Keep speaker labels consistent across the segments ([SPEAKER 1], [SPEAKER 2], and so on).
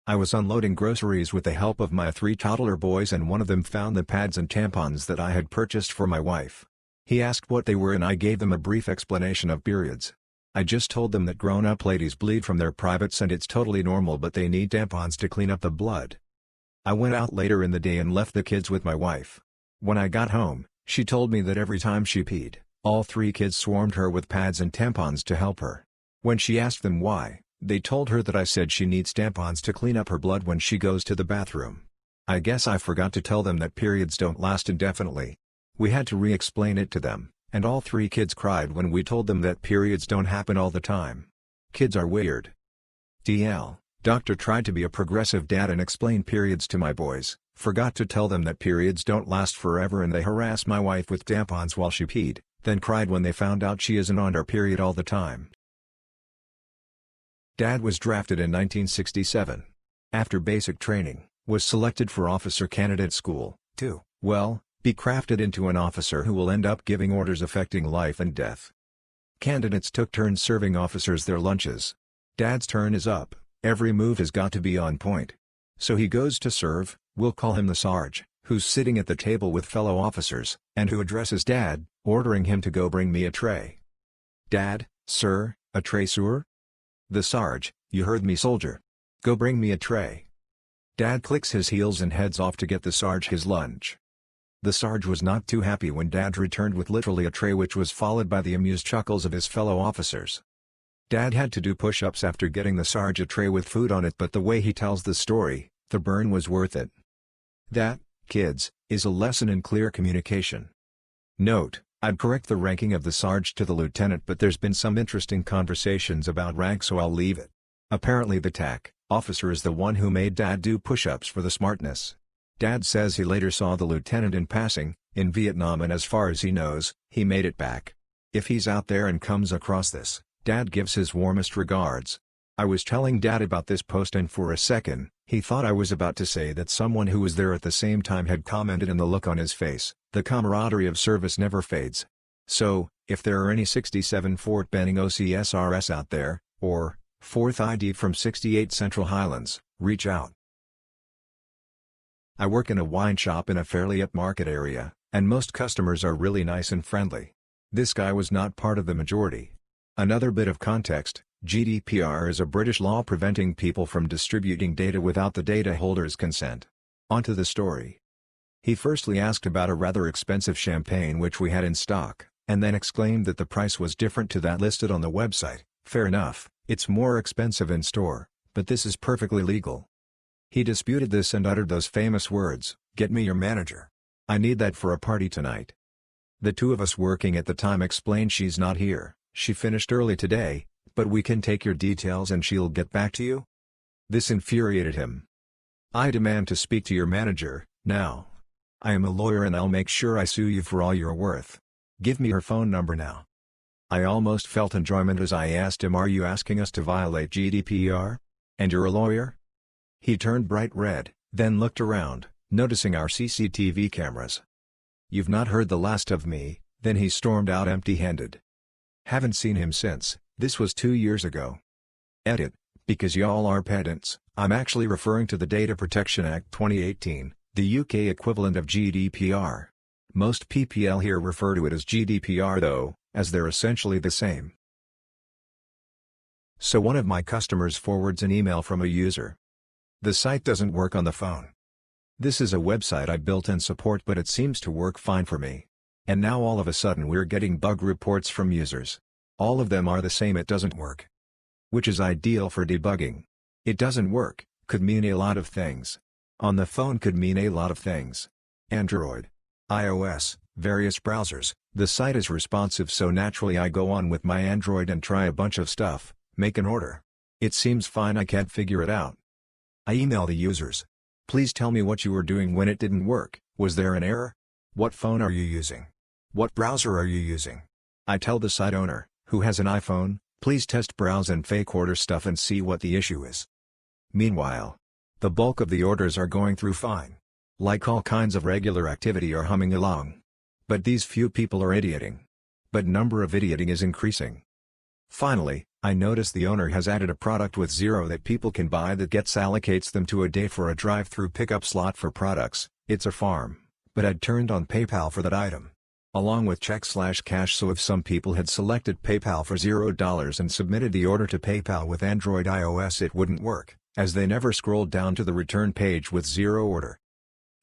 [SPEAKER 1] I was unloading groceries with the help of my 3 toddler boys and one of them found the pads and tampons that I had purchased for my wife. He asked what they were and I gave them a brief explanation of periods. I just told them that grown-up ladies bleed from their privates and it's totally normal but they need tampons to clean up the blood. I went out later in the day and left the kids with my wife. When I got home, she told me that every time she peed, all 3 kids swarmed her with pads and tampons to help her. When she asked them why, they told her that I said she needs tampons to clean up her blood when she goes to the bathroom. I guess I forgot to tell them that periods don't last indefinitely. We had to re-explain it to them, and all 3 kids cried when we told them that periods don't happen all the time. Kids are weird. DL, Doctor tried to be a progressive dad and explain periods to my boys, forgot to tell them that periods don't last forever and they harassed my wife with tampons while she peed, then cried when they found out she isn't on her period all the time. Dad was drafted in 1967. After basic training, was selected for officer candidate school, to, well, be crafted into an officer who will end up giving orders affecting life and death. Candidates took turns serving officers their lunches. Dad's turn is up, every move has got to be on point. So he goes to serve, we'll call him the Sarge, who's sitting at the table with fellow officers, and who addresses Dad, ordering him to go bring me a tray. Dad, sir, a tray sir? The Sarge, you heard me soldier. Go bring me a tray. Dad clicks his heels and heads off to get the Sarge his lunch. The Sarge was not too happy when Dad returned with literally a tray which was followed by the amused chuckles of his fellow officers. Dad had to do push-ups after getting the Sarge a tray with food on it but the way he tells the story, the burn was worth it. That, kids, is a lesson in clear communication. Note, I'd correct the ranking of the Sarge to the lieutenant but there's been some interesting conversations about rank so I'll leave it. Apparently the TAC officer is the one who made Dad do push-ups for the smartness. Dad says he later saw the lieutenant in passing, in Vietnam and as far as he knows, he made it back. If he's out there and comes across this, Dad gives his warmest regards. I was telling Dad about this post and for a second, he thought I was about to say that someone who was there at the same time had commented and the look on his face, the camaraderie of service never fades. So, if there are any 67 Fort Benning OCSRS out there, or, 4th ID from 68 Central Highlands, reach out. I work in a wine shop in a fairly upmarket area, and most customers are really nice and friendly. This guy was not part of the majority. Another bit of context, GDPR is a British law preventing people from distributing data without the data holder's consent. Onto the story. He firstly asked about a rather expensive champagne which we had in stock, and then exclaimed that the price was different to that listed on the website. Fair enough, it's more expensive in store, but this is perfectly legal. He disputed this and uttered those famous words, "Get me your manager. I need that for a party tonight." The 2 of us working at the time explained she's not here, she finished early today, but we can take your details and she'll get back to you. This infuriated him. I demand to speak to your manager, now. I am a lawyer and I'll make sure I sue you for all you're worth. Give me her phone number now. I almost felt enjoyment as I asked him, are you asking us to violate GDPR? And you're a lawyer? He turned bright red, then looked around, noticing our CCTV cameras. You've not heard the last of me, then he stormed out empty-handed. Haven't seen him since, this was 2 years ago. Edit, because y'all are pedants, I'm actually referring to the Data Protection Act 2018, the UK equivalent of GDPR. Most PPL here refer to it as GDPR though, as they're essentially the same. So one of my customers forwards an email from a user. The site doesn't work on the phone. This is a website I built and support but it seems to work fine for me. And now all of a sudden we're getting bug reports from users. All of them are the same, it doesn't work. Which is ideal for debugging. It doesn't work, could mean a lot of things. On the phone could mean a lot of things. Android, iOS, various browsers, the site is responsive so naturally I go on with my Android and try a bunch of stuff, make an order. It seems fine, I can't figure it out. I email the users. Please tell me what you were doing when it didn't work, was there an error? What phone are you using? What browser are you using? I tell the site owner, who has an iPhone, please test browse and fake order stuff and see what the issue is. Meanwhile, the bulk of the orders are going through fine. Like all kinds of regular activity are humming along. But these few people are idioting. But number of idioting is increasing. Finally, I noticed the owner has added a product with zero that people can buy that allocates them to a day for a drive-through pickup slot for products. It's a farm, but I'd turned on PayPal for that item, along with check/cash, so if some people had selected PayPal for $0 and submitted the order to PayPal with Android iOS, it wouldn't work, as they never scrolled down to the return page with zero order.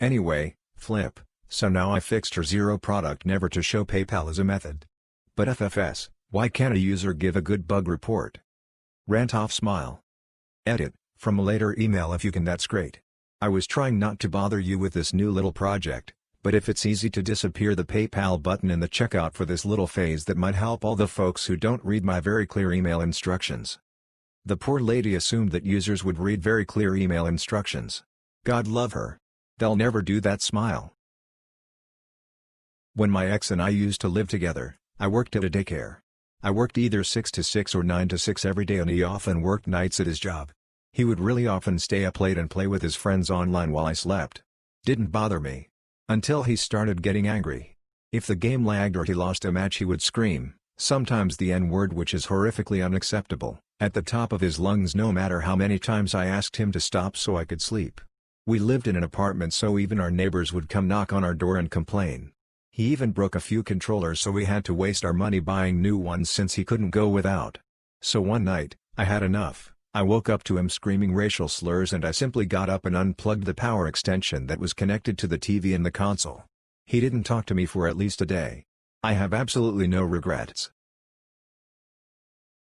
[SPEAKER 1] Anyway, flip, so now I fixed her zero product never to show PayPal as a method. But FFS, why can't a user give a good bug report? Rant off smile. Edit, from a later email if you can, that's great. I was trying not to bother you with this new little project, but if it's easy to disappear the PayPal button in the checkout for this little phase, that might help all the folks who don't read my very clear email instructions. The poor lady assumed that users would read very clear email instructions. God love her. They'll never do that, smile. When my ex and I used to live together, I worked at a daycare. I worked either 6 to 6 or 9 to 6 every day, and he often worked nights at his job. He would really often stay up late and play with his friends online while I slept. Didn't bother me. Until he started getting angry. If the game lagged or he lost a match, he would scream, sometimes the N-word, which is horrifically unacceptable, at the top of his lungs no matter how many times I asked him to stop so I could sleep. We lived in an apartment, so even our neighbors would come knock on our door and complain. He even broke a few controllers, so we had to waste our money buying new ones since he couldn't go without. So one night, I had enough. I woke up to him screaming racial slurs, and I simply got up and unplugged the power extension that was connected to the TV in the console. He didn't talk to me for at least a day. I have absolutely no regrets.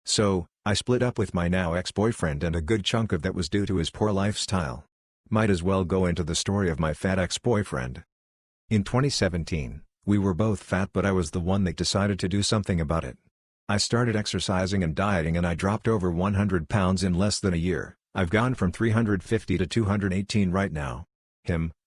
[SPEAKER 1] So, I split up with my now ex-boyfriend, and a good chunk of that was due to his poor lifestyle. Might as well go into the story of my fat ex-boyfriend. In 2017, we were both fat, but I was the one that decided to do something about it. I started exercising and dieting, and I dropped over 100 pounds in less than a year. I've gone from 350 to 218 right now.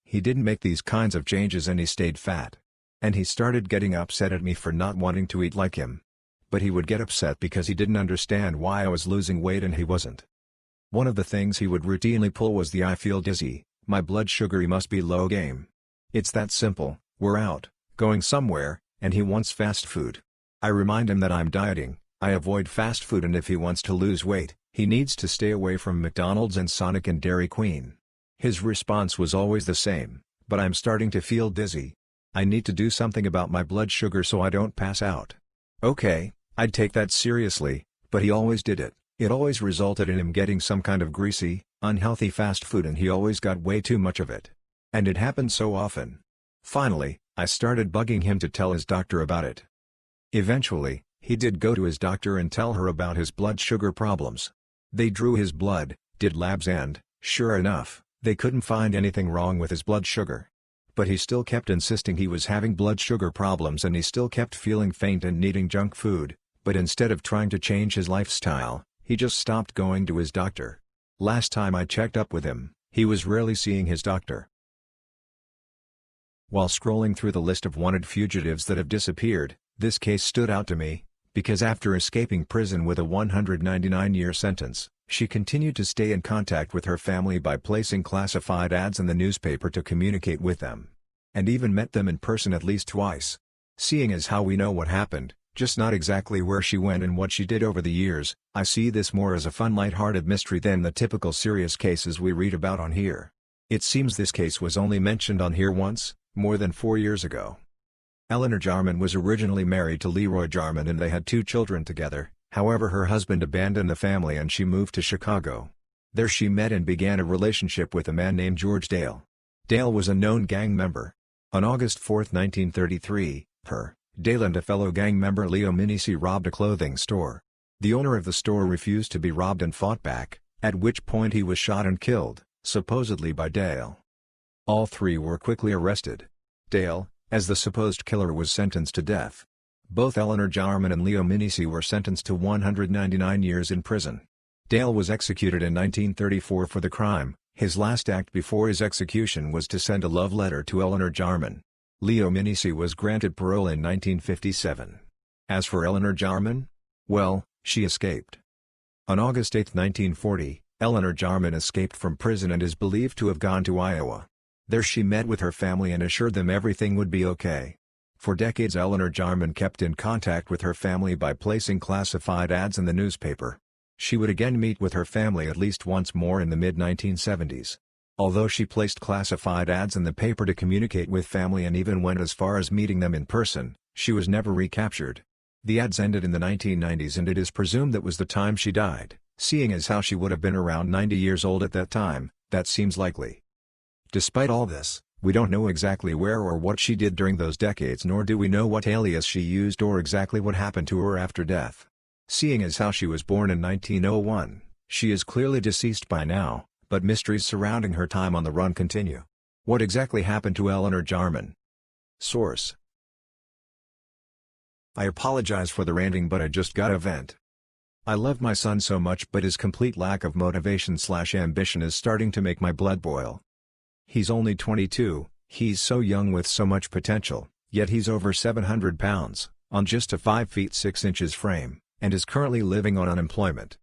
[SPEAKER 1] He didn't make these kinds of changes and he stayed fat. And he started getting upset at me for not wanting to eat like him. But he would get upset because he didn't understand why I was losing weight and he wasn't. One of the things he would routinely pull was the "I feel dizzy, my blood sugar must be low" game. It's that simple. We're out, going somewhere, and he wants fast food. I remind him that I'm dieting, I avoid fast food, and if he wants to lose weight, he needs to stay away from McDonald's and Sonic and Dairy Queen. His response was always the same, "But I'm starting to feel dizzy. I need to do something about my blood sugar so I don't pass out." Okay, I'd take that seriously, but he always did it. It always resulted in him getting some kind of greasy, unhealthy fast food, and he always got way too much of it. And it happened so often. Finally, I started bugging him to tell his doctor about it. Eventually, he did go to his doctor and tell her about his blood sugar problems. They drew his blood, did labs, and, sure enough, they couldn't find anything wrong with his blood sugar. But he still kept insisting he was having blood sugar problems, and he still kept feeling faint and needing junk food, but instead of trying to change his lifestyle, he just stopped going to his doctor. Last time I checked up with him, he was rarely seeing his doctor. While scrolling through the list of wanted fugitives that have disappeared, this case stood out to me, because after escaping prison with a 199-year sentence, she continued to stay in contact with her family by placing classified ads in the newspaper to communicate with them. And even met them in person at least twice. Seeing as how we know what happened, just not exactly where she went and what she did over the years, I see this more as a fun, light-hearted mystery than the typical serious cases we read about on here. It seems this case was only mentioned on here once, more than 4 years ago. Eleanor Jarman was originally married to Leroy Jarman and they had 2 children together. However, her husband abandoned the family and she moved to Chicago. There she met and began a relationship with a man named George Dale. Dale was a known gang member. On August 4, 1933, Dale and a fellow gang member Leo Minisi robbed a clothing store. The owner of the store refused to be robbed and fought back, at which point he was shot and killed, supposedly by Dale. All 3 were quickly arrested. Dale, as the supposed killer, was sentenced to death. Both Eleanor Jarman and Leo Minisi were sentenced to 199 years in prison. Dale was executed in 1934 for the crime. His last act before his execution was to send a love letter to Eleanor Jarman. Leo Minisi was granted parole in 1957. As for Eleanor Jarman, well, she escaped. On August 8, 1940, Eleanor Jarman escaped from prison and is believed to have gone to Iowa. There she met with her family and assured them everything would be okay. For decades Eleanor Jarman kept in contact with her family by placing classified ads in the newspaper. She would again meet with her family at least once more in the mid-1970s. Although she placed classified ads in the paper to communicate with family and even went as far as meeting them in person, she was never recaptured. The ads ended in the 1990s and it is presumed that was the time she died. Seeing as how she would have been around 90 years old at that time, that seems likely. Despite all this, we don't know exactly where or what she did during those decades, nor do we know what alias she used or exactly what happened to her after death. Seeing as how she was born in 1901, she is clearly deceased by now, but mysteries surrounding her time on the run continue. What exactly happened to Eleanor Jarman? Source: I apologize for the ranting, but I just gotta vent. I love my son so much, but his complete lack of motivation/ambition is starting to make my blood boil. He's only 22, he's so young with so much potential, yet he's over 700 pounds, on just a 5 feet 6 inches frame, and is currently living on unemployment.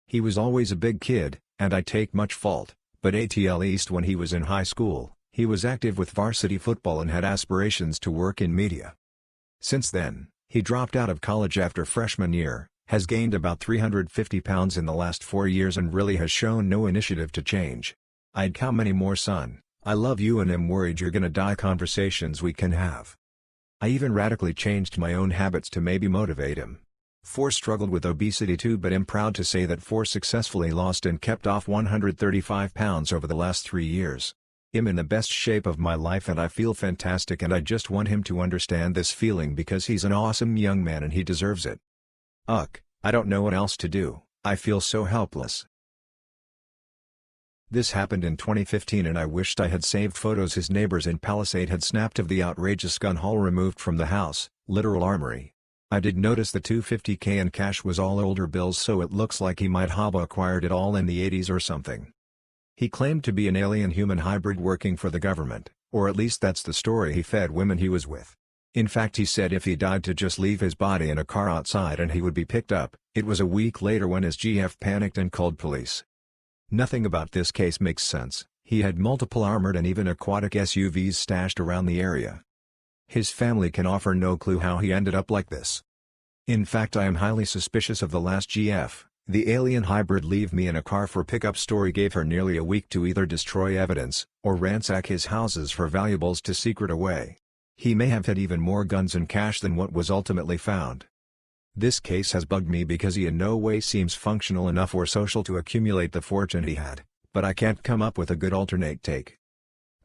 [SPEAKER 1] He was always a big kid, and I take much fault, but at least when he was in high school, he was active with varsity football and had aspirations to work in media. Since then, he dropped out of college after freshman year, has gained about 350 pounds in the last 4 years and really has shown no initiative to change. I'd how many more son, I love you and am worried you're gonna die conversations we can have. I even radically changed my own habits to maybe motivate him. 4 struggled with obesity too, but am proud to say that 4 successfully lost and kept off 135 pounds over the last 3 years. I'm in the best shape of my life and I feel fantastic, and I just want him to understand this feeling because he's an awesome young man and he deserves it. I don't know what else to do, I feel so helpless. This happened in 2015 and I wished I had saved photos his neighbors in Palisade had snapped of the outrageous gun haul removed from the house, literal armory. I did notice the $250K in cash was all older bills, so it looks like he might have acquired it all in the 80s or something. He claimed to be an alien-human hybrid working for the government, or at least that's the story he fed women he was with. In fact, he said if he died to just leave his body in a car outside and he would be picked up. It was a week later when his GF panicked and called police. Nothing about this case makes sense. He had multiple armored and even aquatic SUVs stashed around the area. His family can offer no clue how he ended up like this. In fact, I am highly suspicious of the last GF. The alien hybrid leave me in a car for pickup story gave her nearly a week to either destroy evidence, or ransack his houses for valuables to secret away. He may have had even more guns and cash than what was ultimately found. This case has bugged me because he in no way seems functional enough or social to accumulate the fortune he had, but I can't come up with a good alternate take.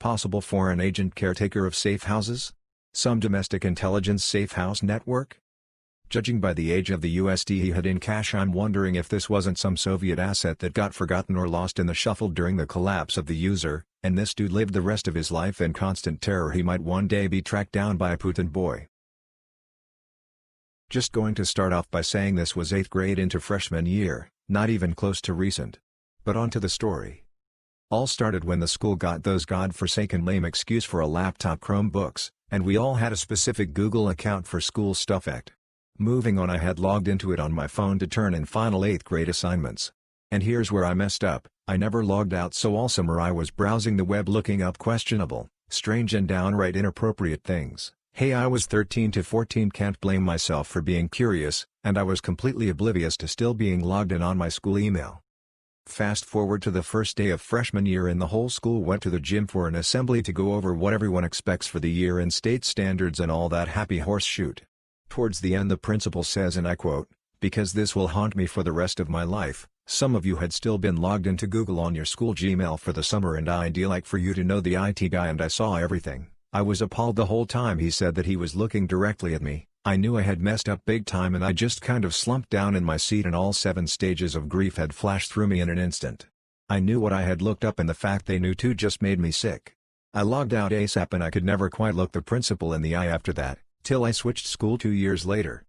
[SPEAKER 1] Possible foreign agent caretaker of safe houses? Some domestic intelligence safe house network? Judging by the age of the USD he had in cash, I'm wondering if this wasn't some Soviet asset that got forgotten or lost in the shuffle during the collapse of the user, and this dude lived the rest of his life in constant terror he might one day be tracked down by a Putin boy. Just going to start off by saying this was 8th grade into freshman year, not even close to recent. But on to the story. All started when the school got those godforsaken lame excuse for a laptop, Chromebooks, and we all had a specific Google account for school stuff. Moving on, I had logged into it on my phone to turn in final 8th grade assignments. And here's where I messed up, I never logged out, so all summer I was browsing the web looking up questionable, strange and downright inappropriate things. Hey, I was 13 to 14, can't blame myself for being curious, and I was completely oblivious to still being logged in on my school email. Fast forward to the first day of freshman year and the whole school went to the gym for an assembly to go over what everyone expects for the year and state standards and all that happy horse shoot. Towards the end the principal says, and I quote, "Because this will haunt me for the rest of my life, some of you had still been logged into Google on your school Gmail for the summer, and I'd like for you to know the IT guy and I saw everything. I was appalled the whole time he said that he was looking directly at me. I knew I had messed up big time and I just kind of slumped down in my seat and all 7 stages of grief had flashed through me in an instant. I knew what I had looked up and the fact they knew too just made me sick. I logged out ASAP and I could never quite look the principal in the eye after that, till I switched school 2 years later.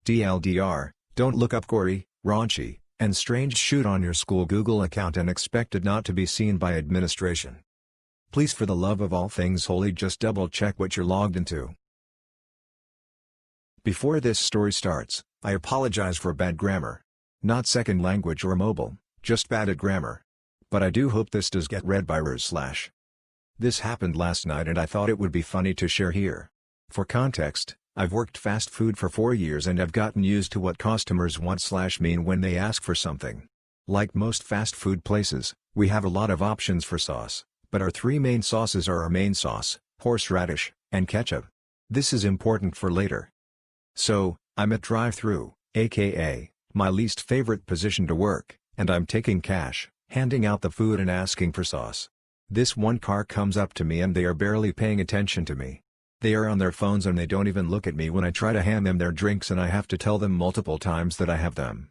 [SPEAKER 1] TLDR, don't look up gory, raunchy, and strange shoot on your school Google account and expect it not to be seen by administration. Please, for the love of all things holy, just double check what you're logged into." Before this story starts, I apologize for bad grammar. Not second language or mobile, just bad at grammar. But I do hope this does get read by /. This happened last night and I thought it would be funny to share here. For context, I've worked fast food for 4 years and have gotten used to what customers want/mean when they ask for something. Like most fast food places, we have a lot of options for sauce, but our 3 main sauces are our main sauce, horseradish, and ketchup. This is important for later. So, I'm at drive-thru, aka, my least favorite position to work, and I'm taking cash, handing out the food and asking for sauce. This one car comes up to me and they are barely paying attention to me. They are on their phones and they don't even look at me when I try to hand them their drinks, and I have to tell them multiple times that I have them.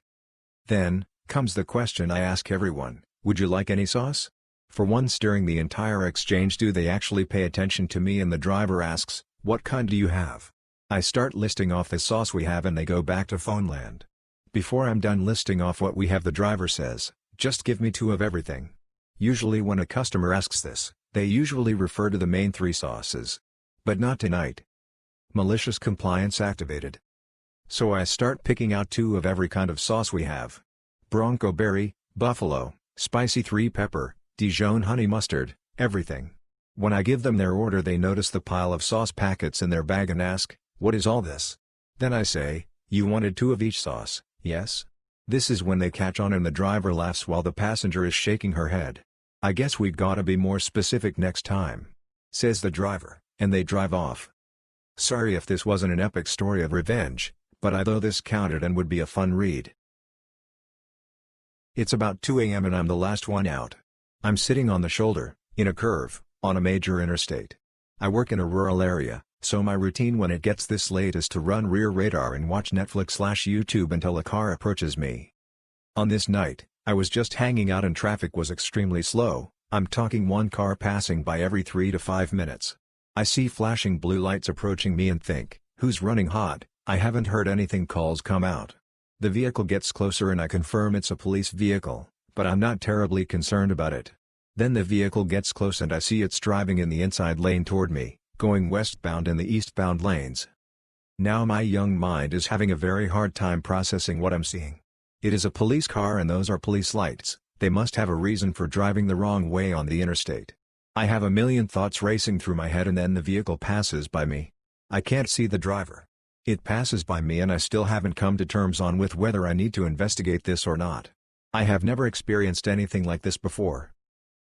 [SPEAKER 1] Then comes the question I ask everyone: would you like any sauce? For once during the entire exchange do they actually pay attention to me, and the driver asks, "What kind do you have?" I start listing off the sauce we have and they go back to phone land. Before I'm done listing off what we have, the driver says, "Just give me 2 of everything." Usually when a customer asks this, they usually refer to the main 3 sauces. But not tonight. Malicious compliance activated. So I start picking out 2 of every kind of sauce we have. Bronco berry, buffalo, spicy 3-pepper, Dijon honey mustard, everything. When I give them their order, they notice the pile of sauce packets in their bag and ask, "What is all this?" Then I say, "You wanted 2 of each sauce, yes?" This is when they catch on and the driver laughs while the passenger is shaking her head. "I guess we've gotta be more specific next time," says the driver, and they drive off. Sorry if this wasn't an epic story of revenge, but I thought this counted and would be a fun read. It's about 2 a.m. and I'm the last one out. I'm sitting on the shoulder, in a curve, on a major interstate. I work in a rural area, so my routine when it gets this late is to run rear radar and watch Netflix/YouTube until a car approaches me. On this night, I was just hanging out and traffic was extremely slow. I'm talking 1 car passing by every 3 to 5 minutes. I see flashing blue lights approaching me and think, "Who's running hot?" I haven't heard anything calls come out. The vehicle gets closer and I confirm it's a police vehicle, but I'm not terribly concerned about it. Then the vehicle gets close and I see it's driving in the inside lane toward me, going westbound in the eastbound lanes. Now my young mind is having a very hard time processing what I'm seeing. It is a police car and those are police lights. They must have a reason for driving the wrong way on the interstate. I have a million thoughts racing through my head and then the vehicle passes by me. I can't see the driver. It passes by me and I still haven't come to terms on with whether I need to investigate this or not. I have never experienced anything like this before.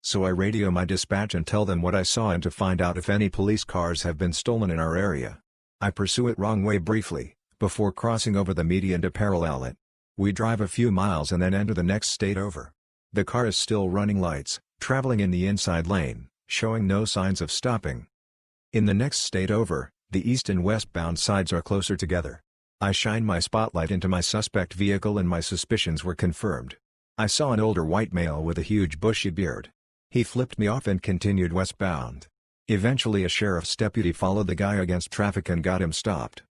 [SPEAKER 1] So I radio my dispatch and tell them what I saw and to find out if any police cars have been stolen in our area. I pursue it wrong way briefly, before crossing over the median to parallel it. We drive a few miles and then enter the next state over. The car is still running lights, traveling in the inside lane, showing no signs of stopping. In the next state over, the east and westbound sides are closer together. I shine my spotlight into my suspect vehicle and my suspicions were confirmed. I saw an older white male with a huge bushy beard. He flipped me off and continued westbound. Eventually a sheriff's deputy followed the guy against traffic and got him stopped.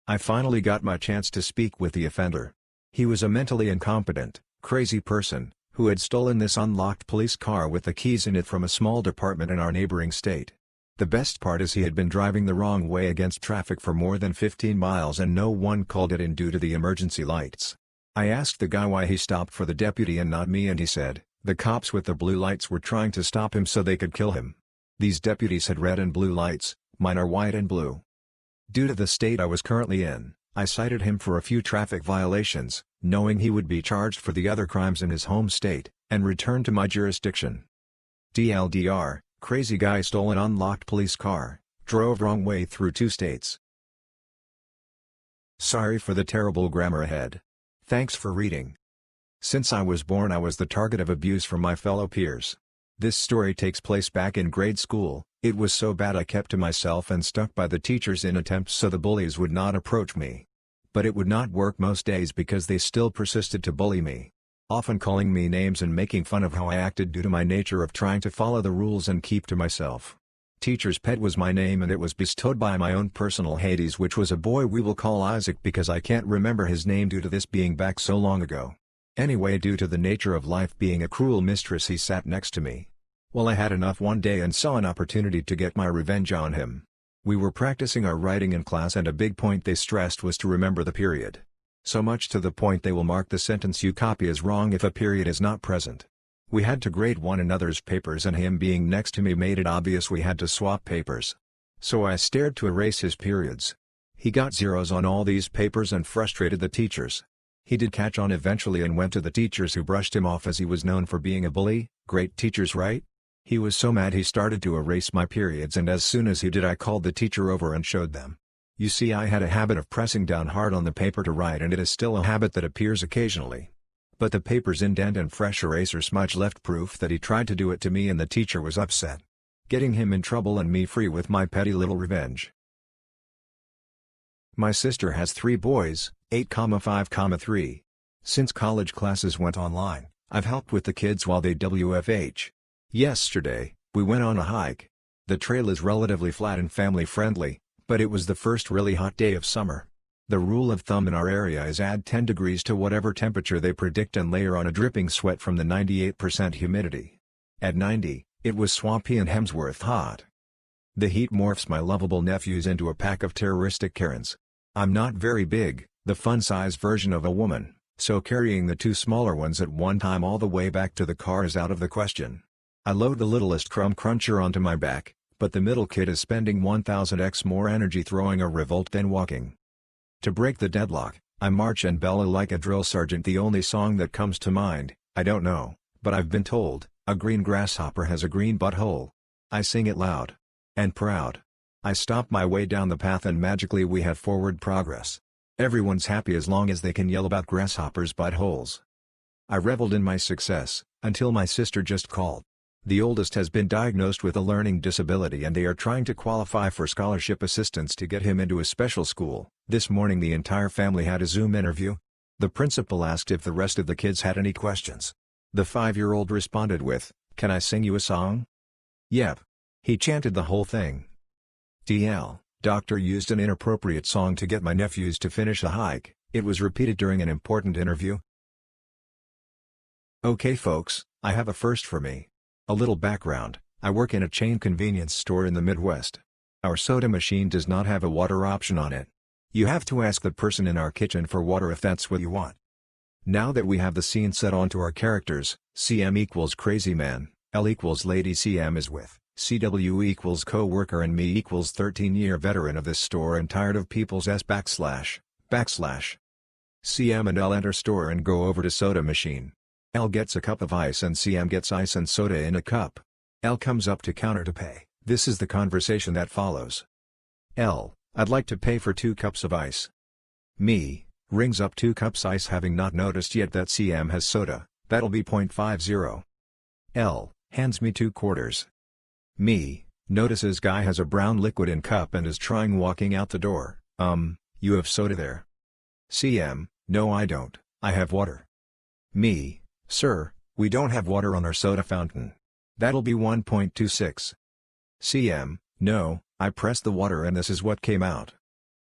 [SPEAKER 1] I finally got my chance to speak with the offender. He was a mentally incompetent, crazy person, who had stolen this unlocked police car with the keys in it from a small department in our neighboring state. The best part is he had been driving the wrong way against traffic for more than 15 miles and no one called it in due to the emergency lights. I asked the guy why he stopped for the deputy and not me and he said, the cops with the blue lights were trying to stop him so they could kill him. These deputies had red and blue lights, mine are white and blue. Due to the state I was currently in, I cited him for a few traffic violations, knowing he would be charged for the other crimes in his home state, and returned to my jurisdiction. DLDR, crazy guy stole an unlocked police car, drove wrong way through 2 states. Sorry for the terrible grammar ahead. Thanks for reading. Since I was born I was the target of abuse from my fellow peers. This story takes place back in grade school. It was so bad I kept to myself and stuck by the teachers in attempts so the bullies would not approach me. But it would not work most days because they still persisted to bully me, often calling me names and making fun of how I acted due to my nature of trying to follow the rules and keep to myself. Teacher's pet was my name and it was bestowed by my own personal Hades, which was a boy we will call Isaac because I can't remember his name due to this being back so long ago. Anyway, due to the nature of life being a cruel mistress, he sat next to me. Well, I had enough one day and saw an opportunity to get my revenge on him. We were practicing our writing in class and a big point they stressed was to remember the period. So much to the point they will mark the sentence you copy as wrong if a period is not present. We had to grade one another's papers and him being next to me made it obvious we had to swap papers. So I stared to erase his periods. He got zeros on all these papers and frustrated the teachers. He did catch on eventually and went to the teachers, who brushed him off as he was known for being a bully. Great teachers, right? He was so mad he started to erase my periods, and as soon as he did I called the teacher over and showed them. You see, I had a habit of pressing down hard on the paper to write, and it is still a habit that appears occasionally. But the paper's indent and fresh eraser smudge left proof that he tried to do it to me, and the teacher was upset. Getting him in trouble and me free with my petty little revenge. My sister has 3 boys, 8, 5, 3. Since college classes went online, I've helped with the kids while they WFH. Yesterday, we went on a hike. The trail is relatively flat and family friendly, but it was the first really hot day of summer. The rule of thumb in our area is add 10 degrees to whatever temperature they predict and layer on a dripping sweat from the 98% humidity. At 90, it was swampy and Hemsworth hot. The heat morphs my lovable nephews into a pack of terroristic Karens. I'm not very big, the fun-size version of a woman, so carrying the 2 smaller ones at one time all the way back to the car is out of the question. I load the littlest crumb cruncher onto my back, but the middle kid is spending 1000x more energy throwing a revolt than walking. To break the deadlock, I march and bellow like a drill sergeant. The only song that comes to mind, I don't know, but I've been told, a green grasshopper has a green butthole. I sing it loud and proud. I stomp my way down the path and magically we have forward progress. Everyone's happy as long as they can yell about grasshoppers' buttholes. I reveled in my success, until my sister just called. The oldest has been diagnosed with a learning disability and they are trying to qualify for scholarship assistance to get him into a special school. This morning the entire family had a Zoom interview. The principal asked if the rest of the kids had any questions. The 5-year-old responded with, "Can I sing you a song?" Yep. He chanted the whole thing. TL, doctor used an inappropriate song to get my nephews to finish a hike. It was repeated during an important interview. Okay folks, I have a first for me. A little background, I work in a chain convenience store in the Midwest. Our soda machine does not have a water option on it. You have to ask the person in our kitchen for water if that's what you want. Now that we have the scene set onto our characters, CM equals crazy man, L equals lady CM is with, CW equals co-worker and me equals 13-year veteran of this store and tired of people's // CM and L enter store and go over to soda machine. L gets a cup of ice and CM gets ice and soda in a cup. L comes up to counter to pay. This is the conversation that follows. L, I'd like to pay for 2 cups of ice. Me, rings up 2 cups ice having not noticed yet that CM has soda, that'll be 0.50. L, hands me 2 quarters. Me, notices guy has a brown liquid in cup and is trying walking out the door. You have soda there. CM, no I don't, I have water. Me, sir, we don't have water on our soda fountain. That'll be 1.26. CM, no, I pressed the water and this is what came out.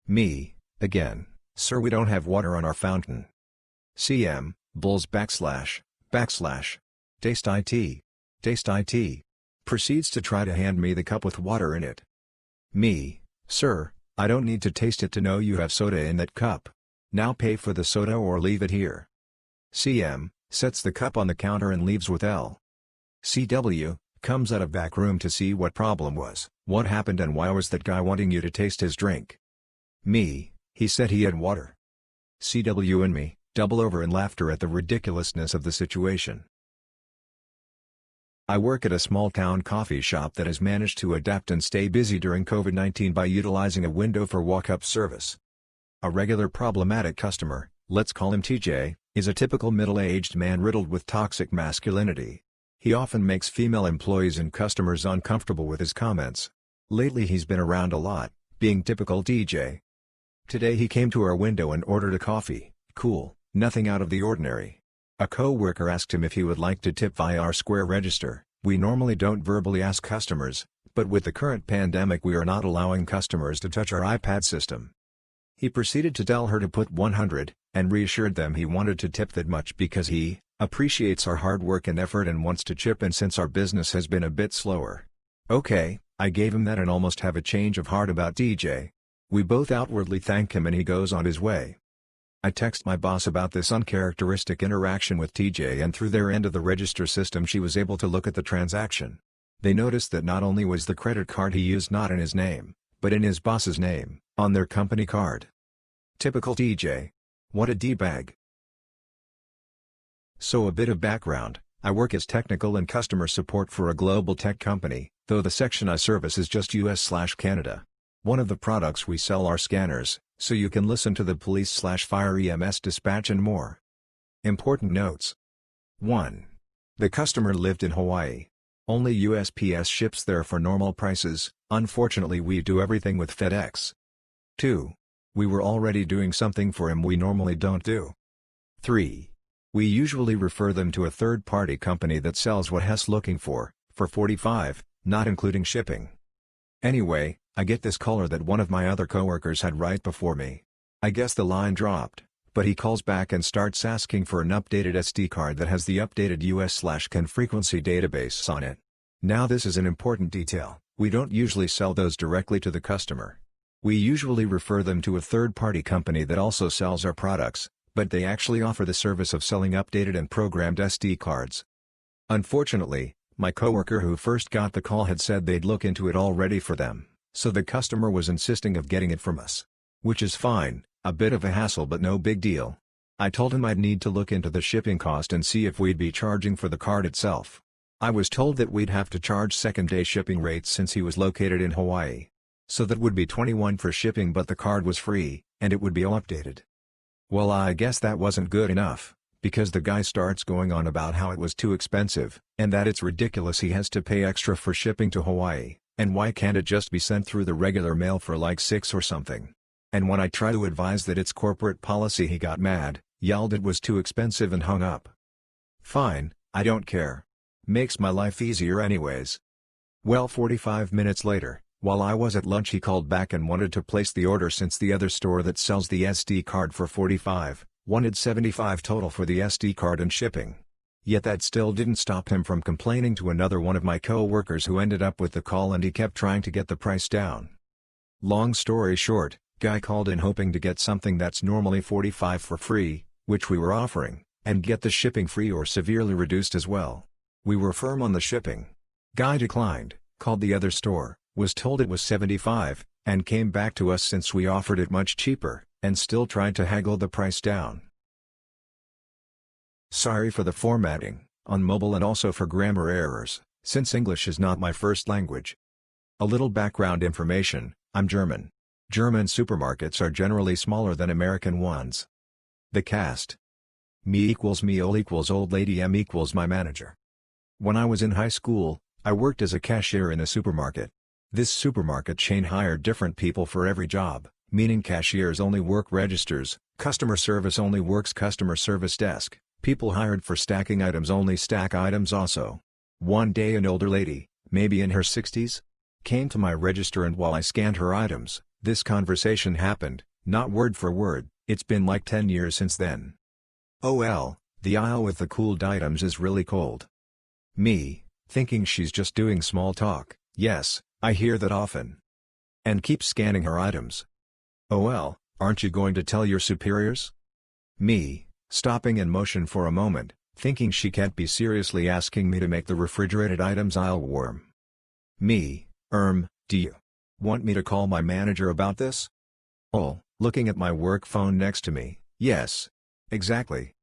[SPEAKER 1] Me, again, sir we don't have water on our fountain. CM, bulls // taste it. Proceeds to try to hand me the cup with water in it. Me, sir, I don't need to taste it to know you have soda in that cup. Now pay for the soda or leave it here. CM, sets the cup on the counter and leaves with L. CW, comes out of back room to see what problem was, what happened and why was that guy wanting you to taste his drink. Me, he said he had water. CW and me, double over in laughter at the ridiculousness of the situation. I work at a small-town coffee shop that has managed to adapt and stay busy during COVID-19 by utilizing a window for walk-up service. A regular problematic customer, let's call him TJ, is a typical middle-aged man riddled with toxic masculinity. He often makes female employees and customers uncomfortable with his comments. Lately he's been around a lot, being typical TJ. Today he came to our window and ordered a coffee. Cool, nothing out of the ordinary. A co-worker asked him if he would like to tip via our Square register. We normally don't verbally ask customers, but with the current pandemic we are not allowing customers to touch our iPad system. He proceeded to tell her to put 100, and reassured them he wanted to tip that much because he appreciates our hard work and effort and wants to chip in since our business has been a bit slower. Okay, I gave him that and almost have a change of heart about DJ. We both outwardly thank him and he goes on his way. I text my boss about this uncharacteristic interaction with TJ and through their end of the register system she was able to look at the transaction. They noticed that not only was the credit card he used not in his name, but in his boss's name, on their company card. Typical TJ. What a D-bag. So a bit of background, I work as technical and customer support for a global tech company, though the section I service is just US/Canada. One of the products we sell are scanners, so you can listen to the police/fire EMS dispatch and more. Important notes. 1. The customer lived in Hawaii. Only USPS ships there for normal prices, unfortunately we do everything with FedEx. 2. We were already doing something for him we normally don't do. 3. We usually refer them to a third-party company that sells what he's looking for $45, not including shipping. Anyway, I get this caller that one of my other coworkers had right before me. I guess the line dropped, but he calls back and starts asking for an updated SD card that has the updated US/CAN frequency database on it. Now this is an important detail, we don't usually sell those directly to the customer. We usually refer them to a third-party company that also sells our products, but they actually offer the service of selling updated and programmed SD cards. Unfortunately, my coworker who first got the call had said they'd look into it already for them, so the customer was insisting of getting it from us. Which is fine, a bit of a hassle but no big deal. I told him I'd need to look into the shipping cost and see if we'd be charging for the card itself. I was told that we'd have to charge second-day shipping rates since he was located in Hawaii. So that would be $21 for shipping but the card was free, and it would be all updated. Well, I guess that wasn't good enough, because the guy starts going on about how it was too expensive, and that it's ridiculous he has to pay extra for shipping to Hawaii, and why can't it just be sent through the regular mail for like $6 or something. And when I try to advise that it's corporate policy he got mad, yelled it was too expensive and hung up. Fine, I don't care. Makes my life easier anyways. Well, 45 minutes later, while I was at lunch he called back and wanted to place the order since the other store that sells the SD card for $45, wanted $75 total for the SD card and shipping. Yet that still didn't stop him from complaining to another one of my co-workers who ended up with the call and he kept trying to get the price down. Long story short, guy called in hoping to get something that's normally $45 for free, which we were offering, and get the shipping free or severely reduced as well. We were firm on the shipping. Guy declined, called the other store, was told it was $75, and came back to us since we offered it much cheaper, and still tried to haggle the price down. Sorry for the formatting, on mobile and also for grammar errors, since English is not my first language. A little background information, I'm German. German supermarkets are generally smaller than American ones. The cast. Me equals me ol equals old lady M equals my manager. When I was in high school, I worked as a cashier in a supermarket. This supermarket chain hired different people for every job, meaning cashiers only work registers, customer service only works customer service desk, people hired for stacking items only stack items also. One day an older lady, maybe in her 60s, came to my register and while I scanned her items, this conversation happened, not word for word, it's been like 10 years since then. OL, the aisle with the cooled items is really cold. Me, thinking she's just doing small talk, yes, I hear that often. And keep scanning her items. OL, aren't you going to tell your superiors? Me, stopping in motion for a moment, thinking she can't be seriously asking me to make the refrigerated items aisle warm. Me, do you want me to call my manager about this? OL, looking at my work phone next to me, yes. Exactly.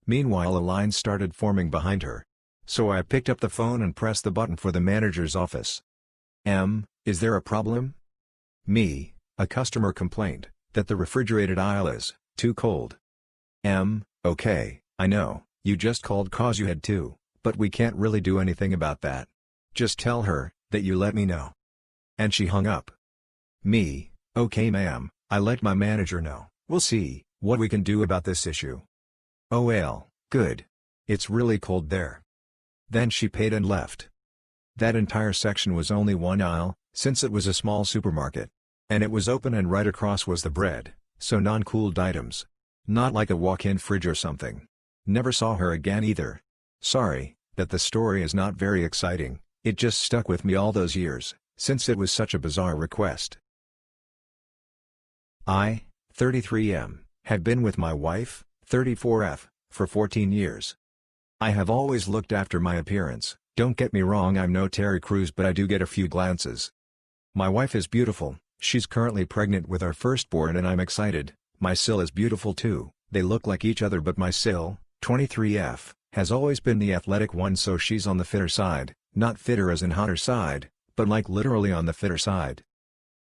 [SPEAKER 1] Meanwhile a line started forming behind her. So I picked up the phone and pressed the button for the manager's office. Is there a problem? Me, a customer complained that the refrigerated aisle is too cold. Okay, I know, you just called cause you had to, but we can't really do anything about that. Just tell her that you let me know. And she hung up. Me, okay ma'am, I let my manager know, we'll see what we can do about this issue. Oh well, good. It's really cold there. Then she paid and left. That entire section was only one aisle, since it was a small supermarket. And it was open and right across was the bread, so non-cooled items. Not like a walk-in fridge or something. Never saw her again either. Sorry, that the story is not very exciting, it just stuck with me all those years, since it was such a bizarre request. I, 33M, have been with my wife, 34F, for 14 years. I have always looked after my appearance, Don't get me wrong, I'm no Terry Crews, but I do get a few glances. My wife is beautiful, she's currently pregnant with our firstborn and I'm excited. My Sil is beautiful too, they look like each other, but my Sil, 23F, has always been the athletic one, so she's on the fitter side, not fitter as in hotter side, but like literally on the fitter side.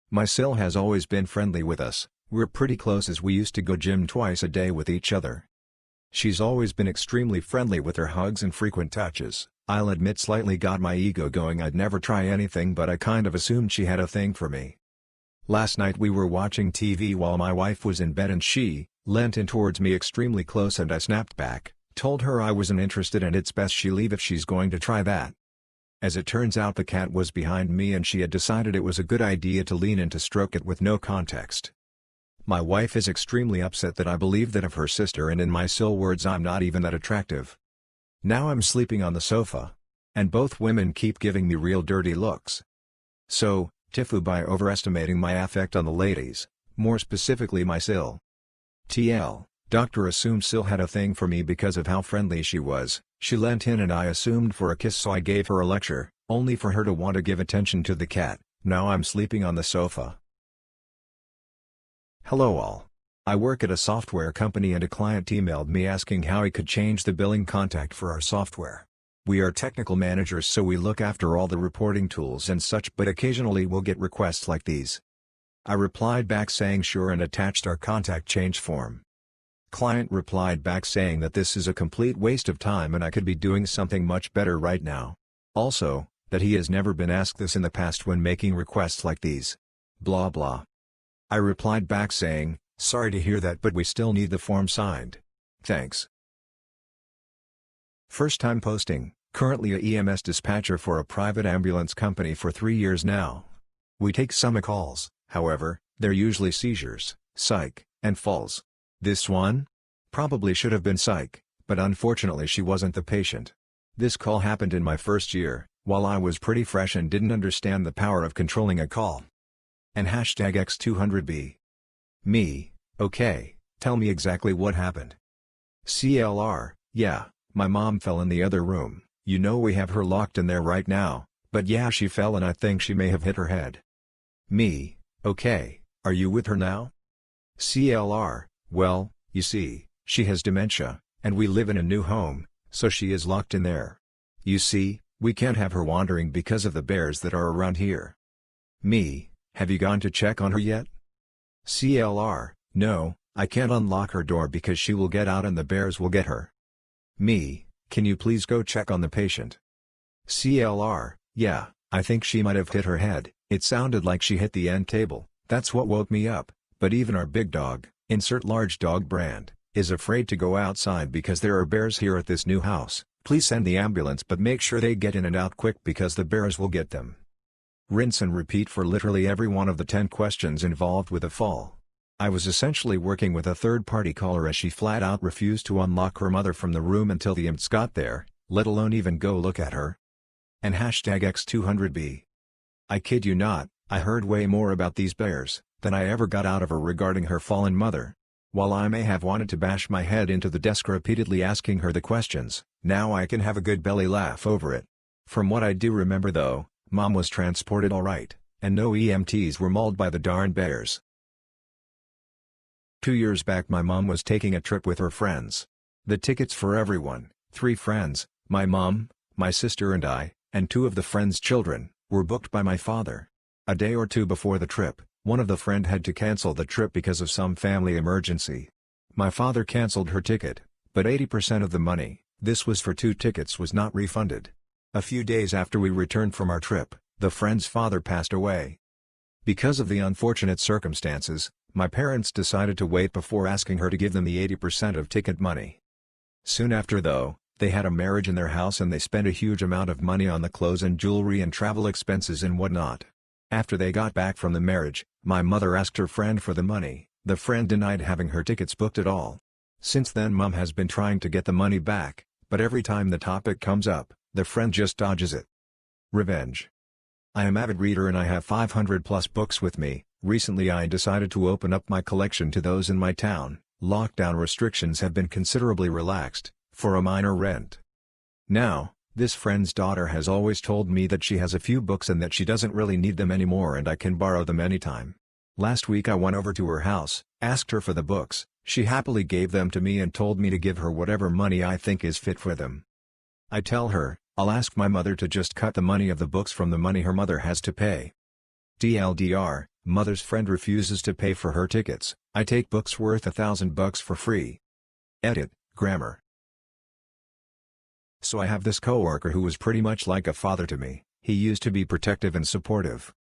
[SPEAKER 1] My Sil has always been friendly with us, we're pretty close as we used to go gym twice a day with each other. She's always been extremely friendly with her hugs and frequent touches. I'll admit slightly got my ego going, I'd never try anything, but I kind of assumed she had a thing for me. Last night we were watching TV while my wife was in bed and she leant in towards me extremely close and I snapped back, told her I wasn't interested and it's best she leave if she's going to try that. As it turns out, the cat was behind me and she had decided it was a good idea to lean in to stroke it with no context. My wife is extremely upset that I believe that of her sister, and in my Sil words, I'm not even that attractive. Now I'm sleeping on the sofa. And both women keep giving me real dirty looks. So, Tifu by overestimating my affect on the ladies, more specifically my Sil. TL, doctor assumed Sil had a thing for me because of how friendly she was, she leant in and I assumed for a kiss, so I gave her a lecture, only for her to want to give attention to the cat. Now I'm sleeping on the sofa. Hello all. I work at a software company and a client emailed me asking how he could change the billing contact for our software. We are technical managers, so we look after all the reporting tools and such, but occasionally we'll get requests like these. I replied back saying sure and attached our contact change form. Client replied back saying that this is a complete waste of time and I could be doing something much better right now. Also, that he has never been asked this in the past when making requests like these. Blah blah. I replied back saying, sorry to hear that, but we still need the form signed. Thanks. First time posting, currently a EMS dispatcher for a private ambulance company for 3 years now. We take some calls, however, they're usually seizures, psych, and falls. This one? Probably should have been psych, but unfortunately she wasn't the patient. This call happened in my first year, while I was pretty fresh and didn't understand the power of controlling a call. And #X200B. Me, okay, tell me exactly what happened. CLR, yeah, my mom fell in the other room, you know we have her locked in there right now, but yeah, she fell and I think she may have hit her head. Me, okay, are you with her now? CLR, well, you see, she has dementia, and we live in a new home, so she is locked in there. You see, we can't have her wandering because of the bears that are around here. Me, have you gone to check on her yet? CLR, no, I can't unlock her door because she will get out and the bears will get her. Me, can you please go check on the patient? CLR, yeah, I think she might have hit her head, it sounded like she hit the end table, that's what woke me up, but even our big dog, insert large dog brand, is afraid to go outside because there are bears here at this new house. Please send the ambulance, but make sure they get in and out quick because the bears will get them. Rinse and repeat for literally every one of the 10 questions involved with a fall. I was essentially working with a third-party caller as she flat out refused to unlock her mother from the room until the EMTs got there, let alone even go look at her. And #X200B. I kid you not, I heard way more about these bears than I ever got out of her regarding her fallen mother. While I may have wanted to bash my head into the desk repeatedly asking her the questions, now I can have a good belly laugh over it. From what I do remember though, Mom was transported alright, and no EMTs were mauled by the darn bears. 2 years back my mom was taking a trip with her friends. The tickets for everyone, 3 friends, my mom, my sister and I, and 2 of the friends' children, were booked by my father. A day or 2 before the trip, one of the friend had to cancel the trip because of some family emergency. My father canceled her ticket, but 80% of the money, this was for 2 tickets, was not refunded. A few days after we returned from our trip, the friend's father passed away. Because of the unfortunate circumstances, my parents decided to wait before asking her to give them the 80% of ticket money. Soon after though, they had a marriage in their house and they spent a huge amount of money on the clothes and jewelry and travel expenses and whatnot. After they got back from the marriage, my mother asked her friend for the money. The friend denied having her tickets booked at all. Since then Mom has been trying to get the money back, but every time the topic comes up, the friend just dodges it. Revenge. I am an avid reader and I have 500 plus books with me. Recently I decided to open up my collection to those in my town. Lockdown restrictions have been considerably relaxed, for a minor rent. Now, This friend's daughter has always told me that she has a few books and that she doesn't really need them anymore and I can borrow them anytime. Last week I went over to her house, asked her for the books, she happily gave them to me and told me to give her whatever money I think is fit for them. I tell her, I'll ask my mother to just cut the money of the books from the money her mother has to pay. TLDR, mother's friend refuses to pay for her tickets, I take books worth $1,000 for free. Edit, grammar. So I have this coworker who was pretty much like a father to me. He used to be protective and supportive.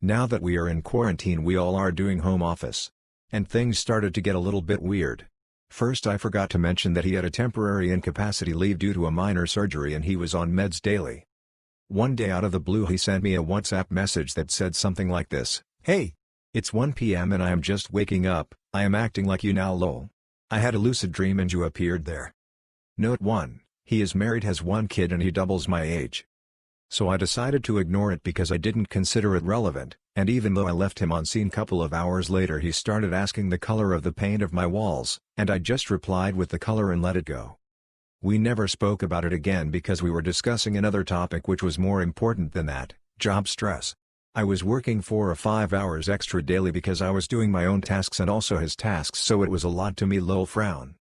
[SPEAKER 1] Now that we are in quarantine we all are doing home office. And things started to get a little bit weird. First I forgot to mention that he had a temporary incapacity leave due to a minor surgery and he was on meds daily. One day out of the blue he sent me a WhatsApp message that said something like this, "Hey! It's 1 p.m. and I am just waking up, I am acting like you now lol. I had a lucid dream and you appeared there." Note 1. He is married, has 1 kid and he doubles my age. So I decided to ignore it because I didn't consider it relevant, and even though I left him on scene couple of hours later he started asking the color of the paint of my walls, and I just replied with the color and let it go. We never spoke about it again because we were discussing another topic which was more important than that, job stress. I was working 4 or 5 hours extra daily because I was doing my own tasks and also his tasks, so it was a lot to me lol frown.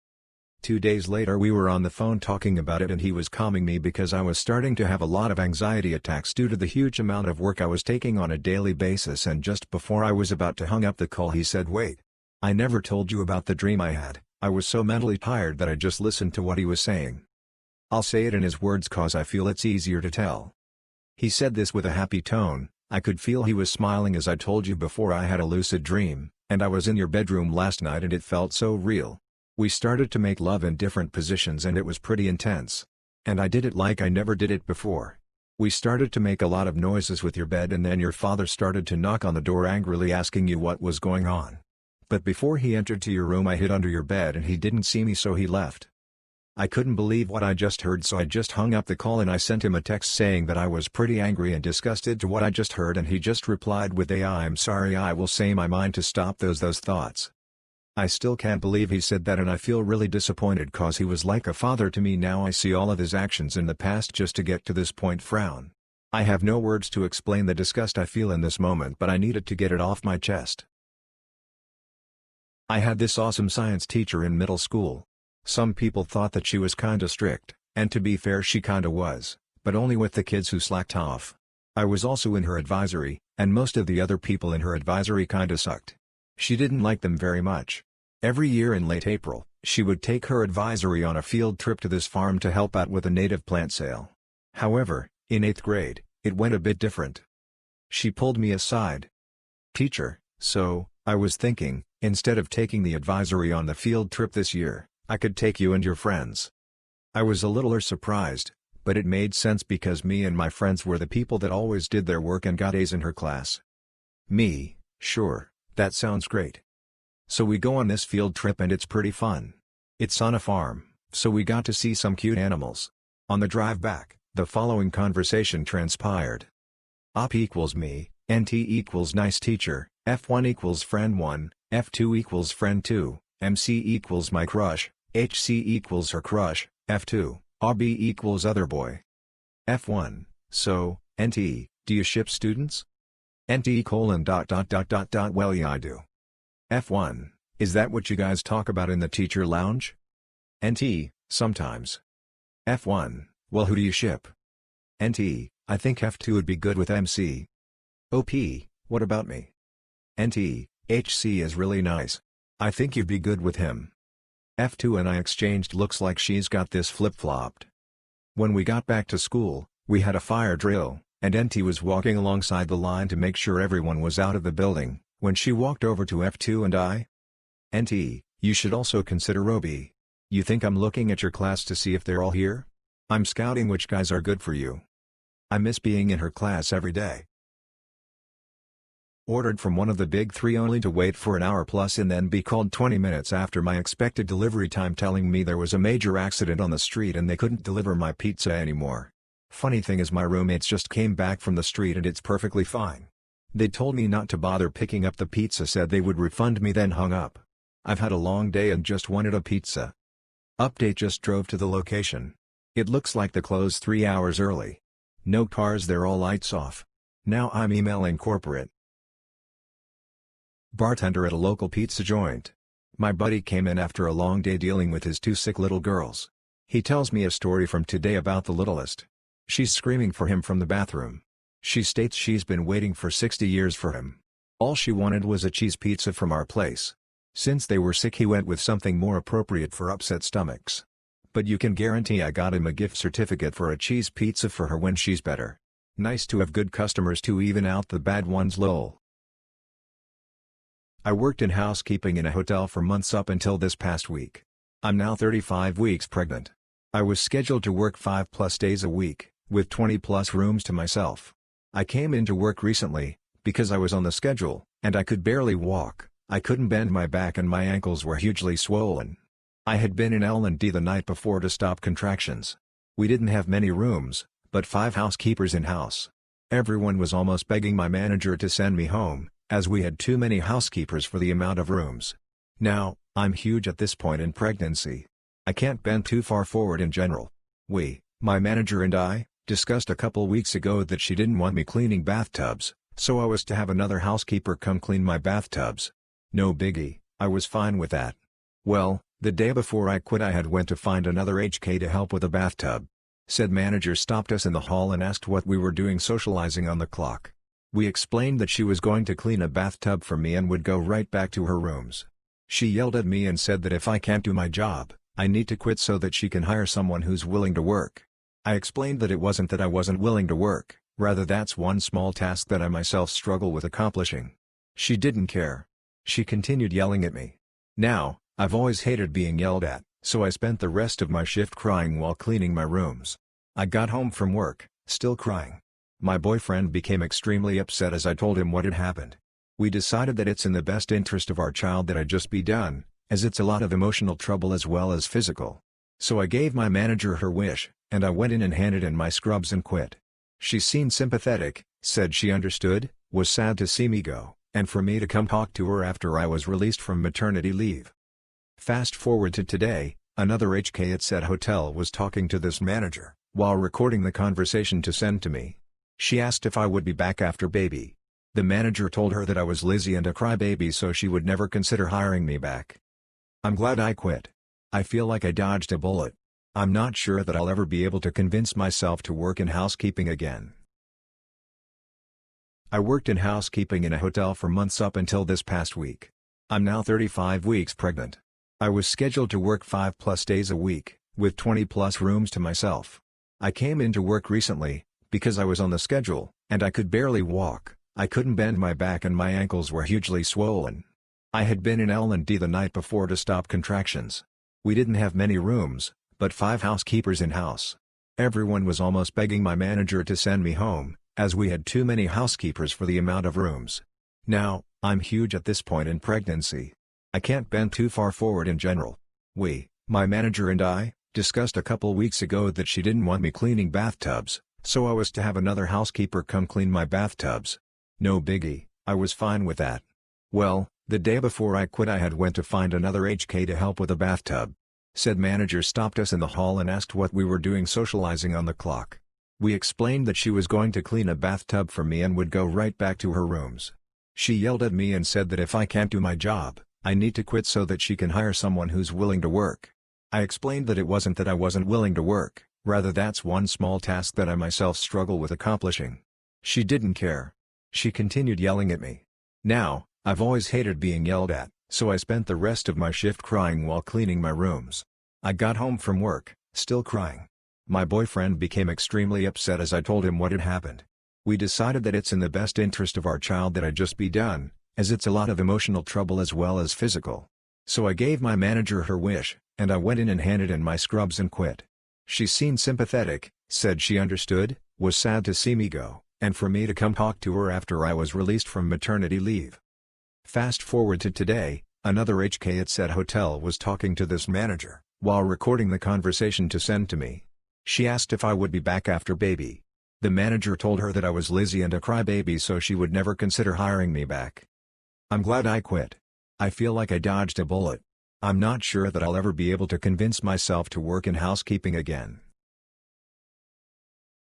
[SPEAKER 1] 2 days later we were on the phone talking about it and he was calming me because I was starting to have a lot of anxiety attacks due to the huge amount of work I was taking on a daily basis, and just before I was about to hang up the call he said, "Wait. I never told you about the dream I had." I was so mentally tired that I just listened to what he was saying. I'll say it in his words cause I feel it's easier to tell. He said this with a happy tone. I could feel he was smiling. "As I told you before, I had a lucid dream, and I was in your bedroom last night and it felt so real. We started to make love in different positions and it was pretty intense. And I did it like I never did it before. We started to make a lot of noises with your bed and then your father started to knock on the door angrily asking you what was going on. But before he entered to your room I hid under your bed and he didn't see me so he left." I couldn't believe what I just heard, so I just hung up the call and I sent him a text saying that I was pretty angry and disgusted to what I just heard, and he just replied with "I'm sorry, I will say my mind to stop those thoughts." I still can't believe he said that and I feel really disappointed cause he was like a father to me. Now I see all of his actions in the past just to get to this point frown. I have no words to explain the disgust I feel in this moment, but I needed to get it off my chest. I had this awesome science teacher in middle school. Some people thought that she was kinda strict, and to be fair she kinda was, but only with the kids who slacked off. I was also in her advisory, and most of the other people in her advisory kinda sucked. She didn't like them very much. Every year in late April, she would take her advisory on a field trip to this farm to help out with a native plant sale. However, in 8th grade, it went a bit different. She pulled me aside. "Teacher, so, I was thinking, instead of taking the advisory on the field trip this year, I could take you and your friends." I was a little surprised, but it made sense because me and my friends were the people that always did their work and got A's in her class. Me, sure, that sounds great. So we go on this field trip and it's pretty fun. It's on a farm, so we got to see some cute animals. On the drive back, the following conversation transpired. Op equals me, NT equals nice teacher, F1 equals friend 1, F2 equals friend 2, MC equals my crush, HC equals her crush, F2, RB equals other boy. F1, so, NT, do you ship students? NT : well yeah I do. F1, is that what you guys talk about in the teacher lounge? NT, sometimes. F1, well who do you ship? NT, I think F2 would be good with MC. OP, what about me? NT, HC is really nice. I think you'd be good with him. F2 and I exchanged looks like she's got this flip-flopped. When we got back to school, we had a fire drill, and NT was walking alongside the line to make sure everyone was out of the building. When she walked over to F2 and I, "NT, you should also consider OB. You think I'm looking at your class to see if they're all here? I'm scouting which guys are good for you. I miss being in her class every day." Ordered from one of the big three only to wait for an hour plus and then be called 20 minutes after my expected delivery time telling me there was a major accident on the street and they couldn't deliver my pizza anymore. Funny thing is my roommates just came back from the street and it's perfectly fine. They told me not to bother picking up the pizza, said they would refund me, then hung up. I've had a long day and just wanted a pizza. Update: just drove to the location. It looks like they closed 3 hours early. No cars there, all lights off. Now I'm emailing corporate. Bartender at a local pizza joint. My buddy came in after a long day dealing with his 2 sick little girls. He tells me a story from today about the littlest. She's screaming for him from the bathroom. She states she's been waiting for 60 years for him. All she wanted was a cheese pizza from our place. Since they were sick, he went with something more appropriate for upset stomachs. But you can guarantee I got him a gift certificate for a cheese pizza for her when she's better. Nice to have good customers to even out the bad ones, lol. I worked in housekeeping in a hotel for months up until this past week. I'm now 35 weeks pregnant. I was scheduled to work 5+ days a week, with 20+ rooms to myself. I came into work recently, because I was on the schedule, and I could barely walk. I couldn't bend my back and my ankles were hugely swollen. I had been in L&D the night before to stop contractions. We didn't have many rooms, but 5 housekeepers in-house. Everyone was almost begging my manager to send me home, as we had too many housekeepers for the amount of rooms. Now, I'm huge at this point in pregnancy. I can't bend too far forward in general. My manager and I, discussed a couple weeks ago that she didn't want me cleaning bathtubs, so I was to have another housekeeper come clean my bathtubs. No biggie, I was fine with that. Well, the day before I quit I had went to find another HK to help with a bathtub. Said manager stopped us in the hall and asked what we were doing socializing on the clock. We explained that she was going to clean a bathtub for me and would go right back to her rooms. She yelled at me and said that if I can't do my job, I need to quit so that she can hire someone who's willing to work. I explained that it wasn't that I wasn't willing to work, rather that's one small task that I myself struggle with accomplishing. She didn't care. She continued yelling at me. Now, I've always hated being yelled at, so I spent the rest of my shift crying while cleaning my rooms. I got home from work, still crying. My boyfriend became extremely upset as I told him what had happened. We decided that it's in the best interest of our child that I just be done, as it's a lot of emotional trouble as well as physical. So I gave my manager her wish, and I went in and handed in my scrubs and quit. She seemed sympathetic, said she understood, was sad to see me go, and for me to come talk to her after I was released from maternity leave. Fast forward to today, another HK at said hotel was talking to this manager, while recording the conversation to send to me. She asked if I would be back after baby. The manager told her that I was Lizzie and a crybaby, so she would never consider hiring me back. I'm glad I quit. I feel like I dodged a bullet. I'm not sure that I'll ever be able to convince myself to work in housekeeping again. I worked in housekeeping in a hotel for months up until this past week. I'm now 35 weeks pregnant. I was scheduled to work 5+ days a week, with 20+ rooms to myself. I came into work recently, because I was on the schedule, and I could barely walk. I couldn't bend my back and my ankles were hugely swollen. I had been in L&D the night before to stop contractions. We didn't have many rooms, but 5 housekeepers in-house. Everyone was almost begging my manager to send me home, as we had too many housekeepers for the amount of rooms. Now, I'm huge at this point in pregnancy. I can't bend too far forward in general. My manager and I, discussed a couple weeks ago that she didn't want me cleaning bathtubs, so I was to have another housekeeper come clean my bathtubs. No biggie, I was fine with that. Well, the day before I quit I had went to find another HK to help with a bathtub. Said manager stopped us in the hall and asked what we were doing socializing on the clock. We explained that she was going to clean a bathtub for me and would go right back to her rooms. She yelled at me and said that if I can't do my job, I need to quit so that she can hire someone who's willing to work. I explained that it wasn't that I wasn't willing to work, rather that's one small task that I myself struggle with accomplishing. She didn't care. She continued yelling at me. Now, I've always hated being yelled at, so I spent the rest of my shift crying while cleaning my rooms. I got home from work, still crying. My boyfriend became extremely upset as I told him what had happened. We decided that it's in the best interest of our child that I just be done, as it's a lot of emotional trouble as well as physical. So I gave my manager her wish, and I went in and handed in my scrubs and quit. She seemed sympathetic, said she understood, was sad to see me go, and for me to come talk to her after I was released from maternity leave. Fast forward to today, another HK at said hotel was talking to this manager, while recording the conversation to send to me. She asked if I would be back after baby. The manager told her that I was Lizzie and a crybaby, so she would never consider hiring me back. I'm glad I quit. I feel like I dodged a bullet. I'm not sure that I'll ever be able to convince myself to work in housekeeping again.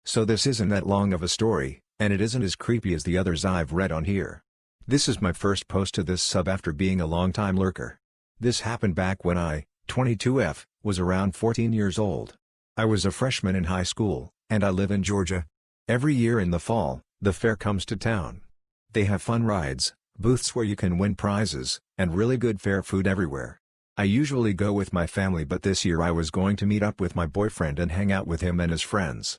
[SPEAKER 1] So this isn't that long of a story, and it isn't as creepy as the others I've read on here. This is my first post to this sub after being a long-time lurker. This happened back when I, 22F, was around 14 years old. I was a freshman in high school, and I live in Georgia. Every year in the fall, the fair comes to town. They have fun rides, booths where you can win prizes, and really good fair food everywhere. I usually go with my family, but this year I was going to meet up with my boyfriend and hang out with him and his friends.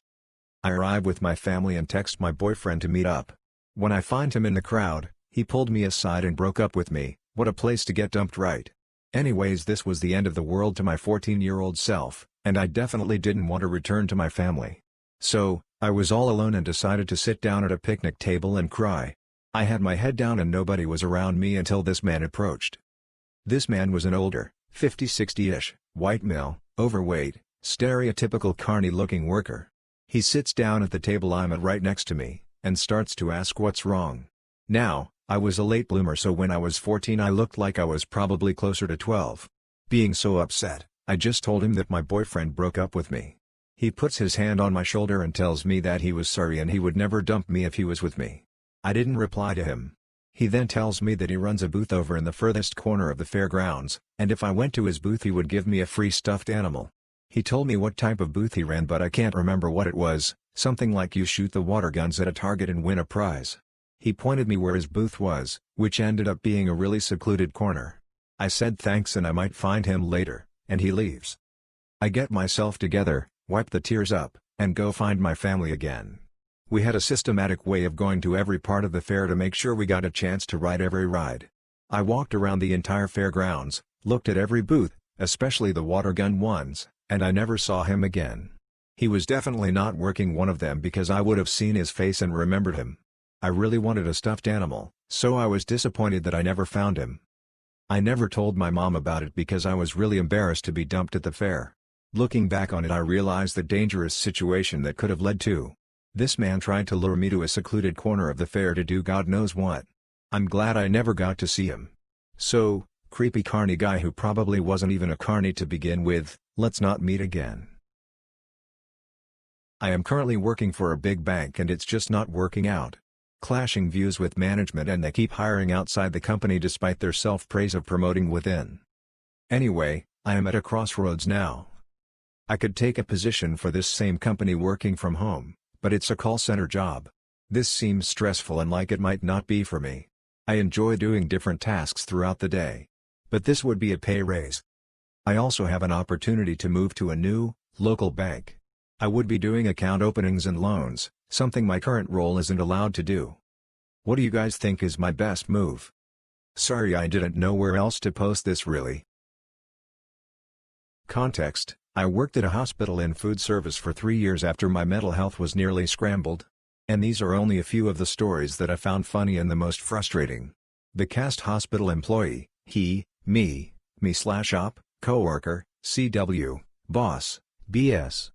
[SPEAKER 1] I arrive with my family and text my boyfriend to meet up. When I find him in the crowd, he pulled me aside and broke up with me. What a place to get dumped, right? Anyways, this was the end of the world to my 14-year-old self, and I definitely didn't want to return to my family. So, I was all alone and decided to sit down at a picnic table and cry. I had my head down and nobody was around me until this man approached. This man was an older, 50-60-ish, white male, overweight, stereotypical carny-looking worker. He sits down at the table I'm at right next to me, and starts to ask what's wrong. Now, I was a late bloomer, so when I was 14 I looked like I was probably closer to 12. Being so upset, I just told him that my boyfriend broke up with me. He puts his hand on my shoulder and tells me that he was sorry and he would never dump me if he was with me. I didn't reply to him. He then tells me that he runs a booth over in the furthest corner of the fairgrounds, and if I went to his booth he would give me a free stuffed animal. He told me what type of booth he ran, but I can't remember what it was, something like you shoot the water guns at a target and win a prize. He pointed me where his booth was, which ended up being a really secluded corner. I said thanks and I might find him later, and he leaves. I get myself together, wipe the tears up, and go find my family again. We had a systematic way of going to every part of the fair to make sure we got a chance to ride every ride. I walked around the entire fairgrounds, looked at every booth, especially the water gun ones, and I never saw him again. He was definitely not working one of them because I would have seen his face and remembered him. I really wanted a stuffed animal, so I was disappointed that I never found him. I never told my mom about it because I was really embarrassed to be dumped at the fair. Looking back on it, I realized the dangerous situation that could have led to. This man tried to lure me to a secluded corner of the fair to do God knows what. I'm glad I never got to see him. So, creepy carny guy who probably wasn't even a carny to begin with, let's not meet again. I am currently working for a big bank and it's just not working out. Clashing views with management and they keep hiring outside the company despite their self-praise of promoting within. Anyway, I am at a crossroads now. I could take a position for this same company working from home, but it's a call center job. This seems stressful and like it might not be for me. I enjoy doing different tasks throughout the day. But this would be a pay raise. I also have an opportunity to move to a new, local bank. I would be doing account openings and loans, something my current role isn't allowed to do. What do you guys think is my best move? Sorry, I didn't know where else to post this really. Context: I worked at a hospital in food service for 3 years after my mental health was nearly scrambled. And these are only a few of the stories that I found funny and the most frustrating. The cast hospital employee, he, me/op, coworker, CW, boss, BS.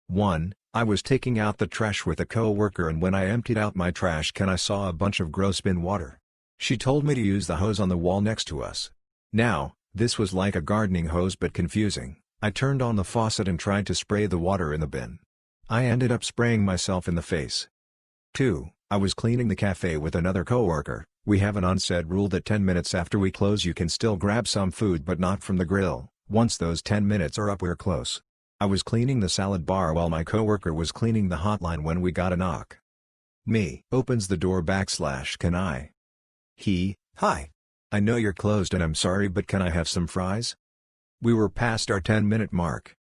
[SPEAKER 1] 1. I was taking out the trash with a coworker and when I emptied out my trash can I saw a bunch of gross bin water. She told me to use the hose on the wall next to us. Now, this was like a gardening hose but confusing. I turned on the faucet and tried to spray the water in the bin. I ended up spraying myself in the face. 2. I was cleaning the cafe with another coworker. We have an unsaid rule that 10 minutes after we close you can still grab some food but not from the grill. Once those 10 minutes are up we're close. I was cleaning the salad bar while my coworker was cleaning the hotline when we got a knock. Me opens the door / can I? He, hi. I know you're closed and I'm sorry but can I have some fries? We were past our 10-minute mark.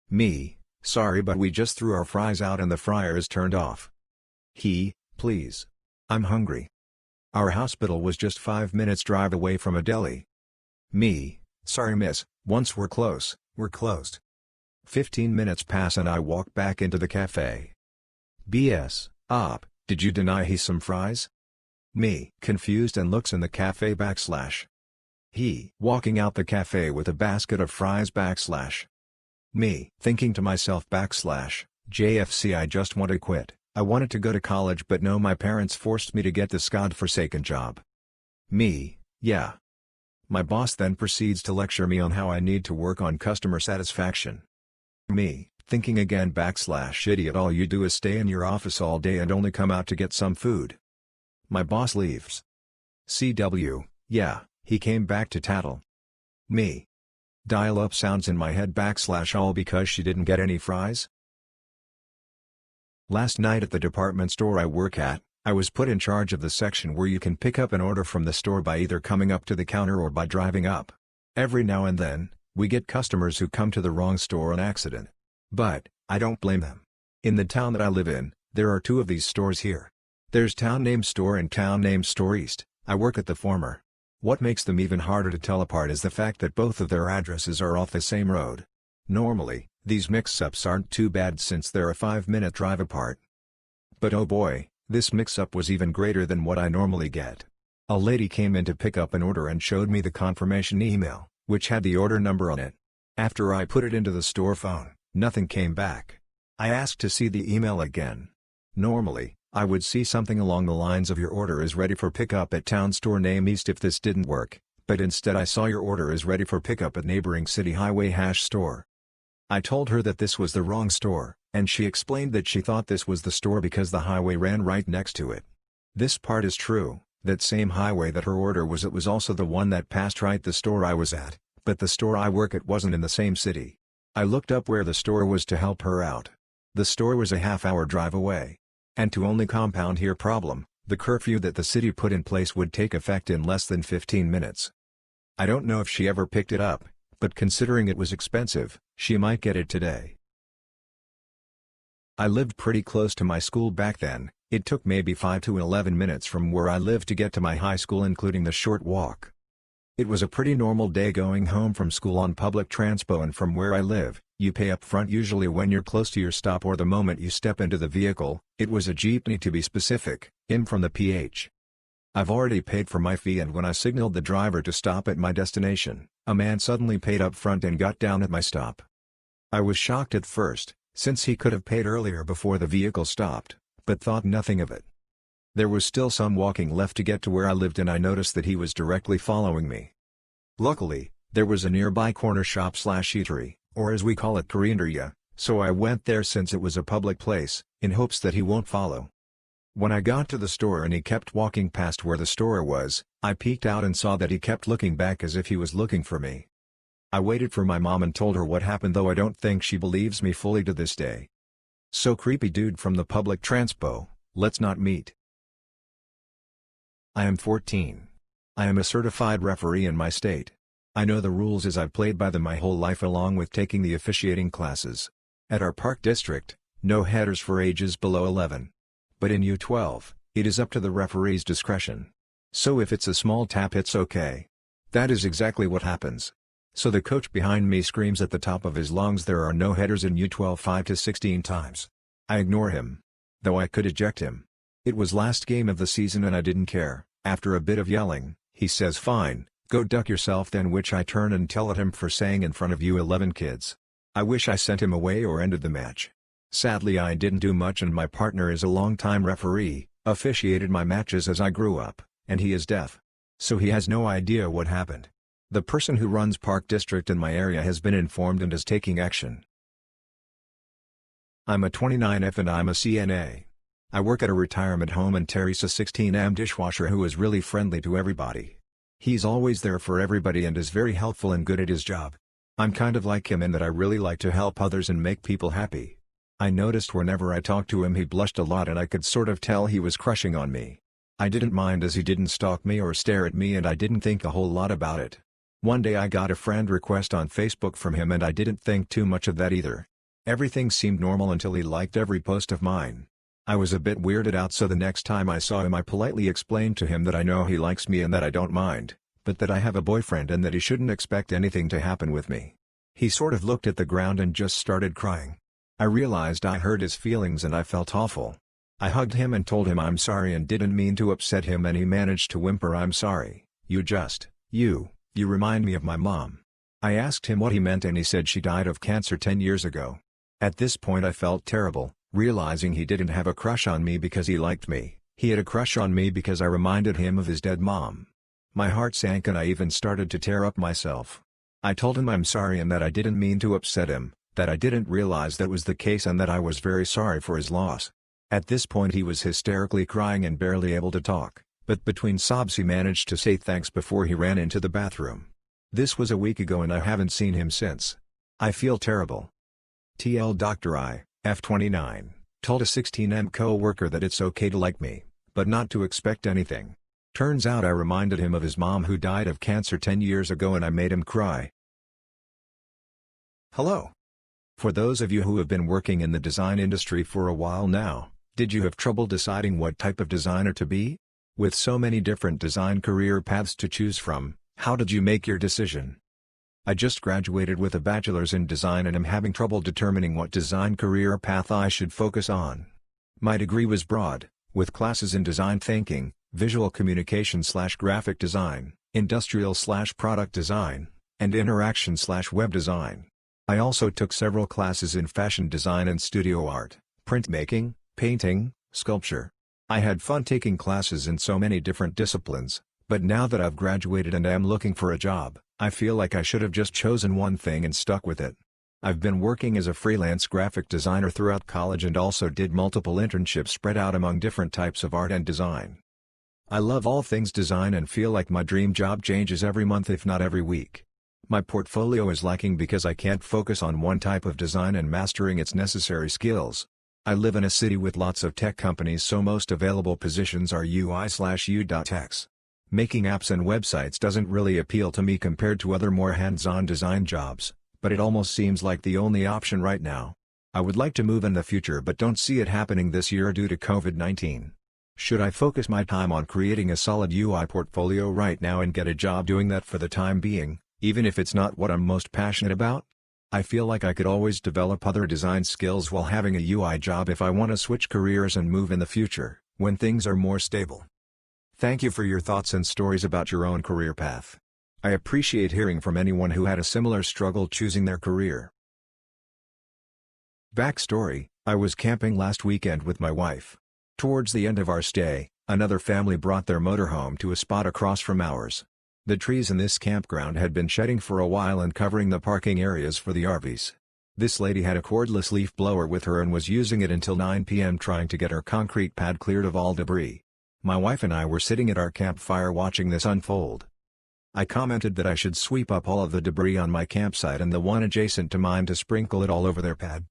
[SPEAKER 1] Me, sorry but we just threw our fries out and the fryer is turned off. He, please. I'm hungry. Our hospital was just 5 minutes drive away from a deli. Me, sorry miss, once we're close, we're closed. 15 minutes pass and I walk back into the cafe. BS, op, did you deny he some fries? Me, confused and looks in the cafe / he, walking out the cafe with a basket of fries / me, thinking to myself / JFC I just want to quit. I wanted to go to college but no my parents forced me to get this godforsaken job. Me, yeah. My boss then proceeds to lecture me on how I need to work on customer satisfaction. Me, Thinking again / idiot, all you do is stay in your office all day and only come out to get some food. My boss leaves. CW, yeah, he came back to tattle. Me. Dial-up sounds in my head / all because she didn't get any fries? Last night at the department store I work at, I was put in charge of the section where you can pick up an order from the store by either coming up to the counter or by driving up. Every now and then, we get customers who come to the wrong store on accident. But, I don't blame them. In the town that I live in, there are two of these stores here. There's Town Name Store and Town Name Store East. I work at the former. What makes them even harder to tell apart is the fact that both of their addresses are off the same road. Normally, these mix-ups aren't too bad since they're a 5-minute drive apart. But oh boy, this mix-up was even greater than what I normally get. A lady came in to pick up an order and showed me the confirmation email, which had the order number on it. After I put it into the store phone, nothing came back. I asked to see the email again. Normally, I would see something along the lines of your order is ready for pickup at Town Store Name East if this didn't work, but instead I saw your order is ready for pickup at neighboring City Highway store. I told her that this was the wrong store, and she explained that she thought this was the store because the highway ran right next to it. This part is true, that same highway that her order was at was also the one that passed right the store I was at, but the store I work at wasn't in the same city. I looked up where the store was to help her out. The store was a half-hour drive away. And to only compound her problem, the curfew that the city put in place would take effect in less than 15 minutes. I don't know if she ever picked it up, but considering it was expensive, she might get it today. I lived pretty close to my school back then. It took maybe 5 to 11 minutes from where I lived to get to my high school, including the short walk. It was a pretty normal day going home from school on public transpo, and from where I live, you pay up front usually when you're close to your stop or the moment you step into the vehicle. It was a jeepney to be specific, in from the PH. I've already paid for my fee, and when I signaled the driver to stop at my destination, a man suddenly paid up front and got down at my stop. I was shocked at first, since he could have paid earlier before the vehicle stopped, but thought nothing of it. There was still some walking left to get to where I lived, and I noticed that he was directly following me. Luckily, there was a nearby corner shop / eatery, or as we call it Koreanderia, so I went there since it was a public place, in hopes that he won't follow. When I got to the store and he kept walking past where the store was, I peeked out and saw that he kept looking back as if he was looking for me. I waited for my mom and told her what happened, though I don't think she believes me fully to this day. So creepy dude from the public transpo, let's not meet. I am 14. I am a certified referee in my state. I know the rules as I've played by them my whole life, along with taking the officiating classes. At our park district, no headers for ages below 11. But in U12, it is up to the referee's discretion. So if it's a small tap, it's okay. That is exactly what happens. So the coach behind me screams at the top of his lungs there are no headers in U12 5 to 16 times. I ignore him. Though I could eject him. It was last game of the season and I didn't care. After a bit of yelling, he says fine, go duck yourself then, which I turn and tell at him for saying in front of you 11 kids. I wish I sent him away or ended the match. Sadly I didn't do much, and my partner is a longtime referee, officiated my matches as I grew up, and he is deaf. So he has no idea what happened. The person who runs Park District in my area has been informed and is taking action. I'm a 29F and I'm a CNA. I work at a retirement home, and Terry's a 16M dishwasher who is really friendly to everybody. He's always there for everybody and is very helpful and good at his job. I'm kind of like him in that I really like to help others and make people happy. I noticed whenever I talked to him he blushed a lot, and I could sort of tell he was crushing on me. I didn't mind as he didn't stalk me or stare at me, and I didn't think a whole lot about it. One day I got a friend request on Facebook from him and I didn't think too much of that either. Everything seemed normal until he liked every post of mine. I was a bit weirded out, so the next time I saw him I politely explained to him that I know he likes me and that I don't mind, but that I have a boyfriend and that he shouldn't expect anything to happen with me. He sort of looked at the ground and just started crying. I realized I hurt his feelings and I felt awful. I hugged him and told him I'm sorry and didn't mean to upset him, and he managed to whimper, I'm sorry, you remind me of my mom. I asked him what he meant and he said she died of cancer 10 years ago. At this point I felt terrible, realizing he didn't have a crush on me because he liked me. He had a crush on me because I reminded him of his dead mom. My heart sank and I even started to tear up myself. I told him I'm sorry and that I didn't mean to upset him, that I didn't realize that was the case and that I was very sorry for his loss. At this point he was hysterically crying and barely able to talk, but between sobs he managed to say thanks before he ran into the bathroom. This was a week ago and I haven't seen him since. I feel terrible. TL Dr. I, F29, told a 16M co-worker that it's okay to like me, but not to expect anything. Turns out I reminded him of his mom who died of cancer 10 years ago and I made him cry. Hello. For those of you who have been working in the design industry for a while now, did you have trouble deciding what type of designer to be? With so many different design career paths to choose from, how did you make your decision? I just graduated with a bachelor's in design and am having trouble determining what design career path I should focus on. My degree was broad, with classes in design thinking, visual communication/graphic design, industrial/product design, and interaction/web design. I also took several classes in fashion design and studio art, printmaking, painting, sculpture. I had fun taking classes in so many different disciplines, but now that I've graduated and am looking for a job, I feel like I should have just chosen one thing and stuck with it. I've been working as a freelance graphic designer throughout college and also did multiple internships spread out among different types of art and design. I love all things design and feel like my dream job changes every month if not every week. My portfolio is lacking because I can't focus on one type of design and mastering its necessary skills. I live in a city with lots of tech companies, so most available positions are UI/U.X. Making apps and websites doesn't really appeal to me compared to other more hands-on design jobs, but it almost seems like the only option right now. I would like to move in the future but don't see it happening this year due to COVID-19. Should I focus my time on creating a solid UI portfolio right now and get a job doing that for the time being, even if it's not what I'm most passionate about? I feel like I could always develop other design skills while having a UI job if I want to switch careers and move in the future, when things are more stable. Thank you for your thoughts and stories about your own career path. I appreciate hearing from anyone who had a similar struggle choosing their career. Backstory: I was camping last weekend with my wife. Towards the end of our stay, another family brought their motorhome to a spot across from ours. The trees in this campground had been shedding for a while and covering the parking areas for the RVs. This lady had a cordless leaf blower with her and was using it until 9 p.m. trying to get her concrete pad cleared of all debris. My wife and I were sitting at our campfire watching this unfold. I commented that I should sweep up all of the debris on my campsite and the one adjacent to mine to sprinkle it all over their pad.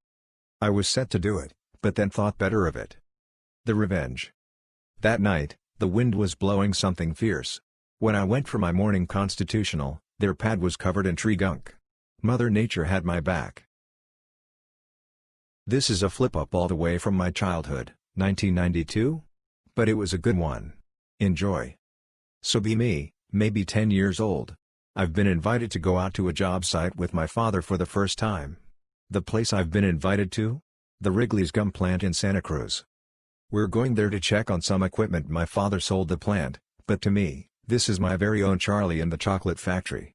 [SPEAKER 1] I was set to do it, but then thought better of it. The revenge. That night, the wind was blowing something fierce. When I went for my morning constitutional, their pad was covered in tree gunk. Mother Nature had my back. This is a flip-up all the way from my childhood, 1992? But it was a good one. Enjoy. So be me, maybe 10 years old. I've been invited to go out to a job site with my father for the first time. The place I've been invited to? The Wrigley's gum plant in Santa Cruz. We're going there to check on some equipment my father sold the plant, but to me, this is my very own Charlie and the Chocolate Factory.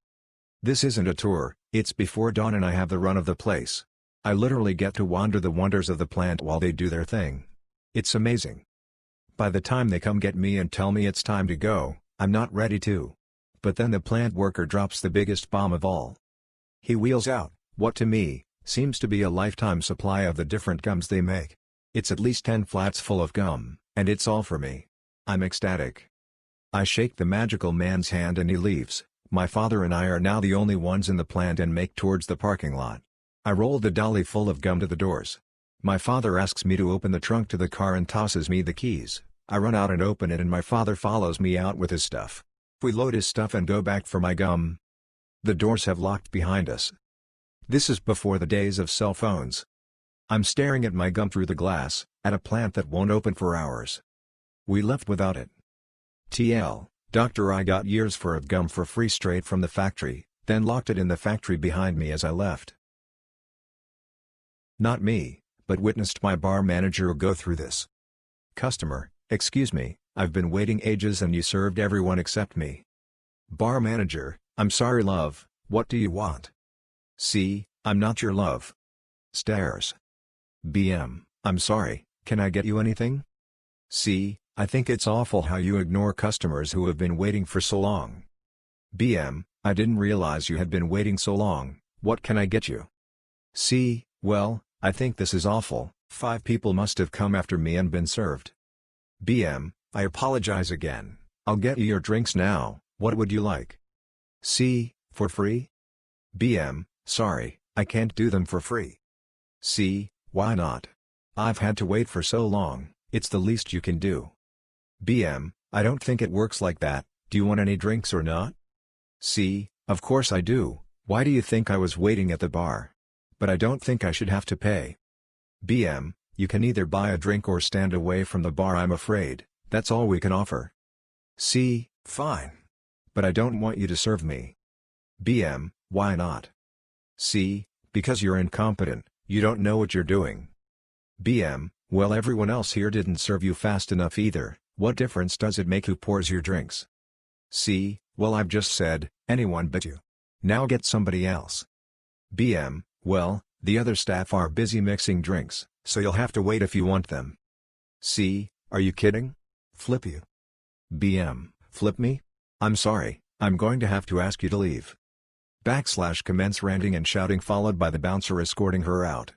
[SPEAKER 1] This isn't a tour, it's before dawn and I have the run of the place. I literally get to wander the wonders of the plant while they do their thing. It's amazing. By the time they come get me and tell me it's time to go, I'm not ready to. But then the plant worker drops the biggest bomb of all. He wheels out what to me seems to be a lifetime supply of the different gums they make. It's at least 10 flats full of gum, and it's all for me. I'm ecstatic. I shake the magical man's hand and he leaves. My father and I are now the only ones in the plant and make towards the parking lot. I roll the dolly full of gum to the doors. My father asks me to open the trunk to the car and tosses me the keys. I run out and open it and my father follows me out with his stuff. We load his stuff and go back for my gum. The doors have locked behind us. This is before the days of cell phones. I'm staring at my gum through the glass, at a plant that won't open for hours. We left without it. TL, Dr. I got years for of gum for free straight from the factory, then locked it in the factory behind me as I left. Not me, but witnessed my bar manager go through this. Customer: excuse me, I've been waiting ages and you served everyone except me. Bar manager: I'm sorry love, what do you want? C: I'm not your love. Stares. BM: I'm sorry, can I get you anything? C: I think it's awful how you ignore customers who have been waiting for so long. BM: I didn't realize you had been waiting so long, what can I get you? C, well, I think this is awful, 5 people must have come after me and been served. BM, I apologize again, I'll get you your drinks now, what would you like? C, for free? BM, sorry, I can't do them for free. C, why not? I've had to wait for so long, it's the least you can do. BM, I don't think it works like that, do you want any drinks or not? C, of course I do, why do you think I was waiting at the bar? But I don't think I should have to pay. BM, you can either buy a drink or stand away from the bar, I'm afraid, that's all we can offer. C, fine. But I don't want you to serve me. BM, why not? C, because you're incompetent, you don't know what you're doing. BM, well, everyone else here didn't serve you fast enough either, what difference does it make who pours your drinks? C, well, I've just said, anyone but you. Now get somebody else. BM, well, the other staff are busy mixing drinks, so you'll have to wait if you want them. C, are you kidding? Flip you. BM, flip me? I'm sorry, I'm going to have to ask you to leave. / commence ranting and shouting, followed by the bouncer escorting her out.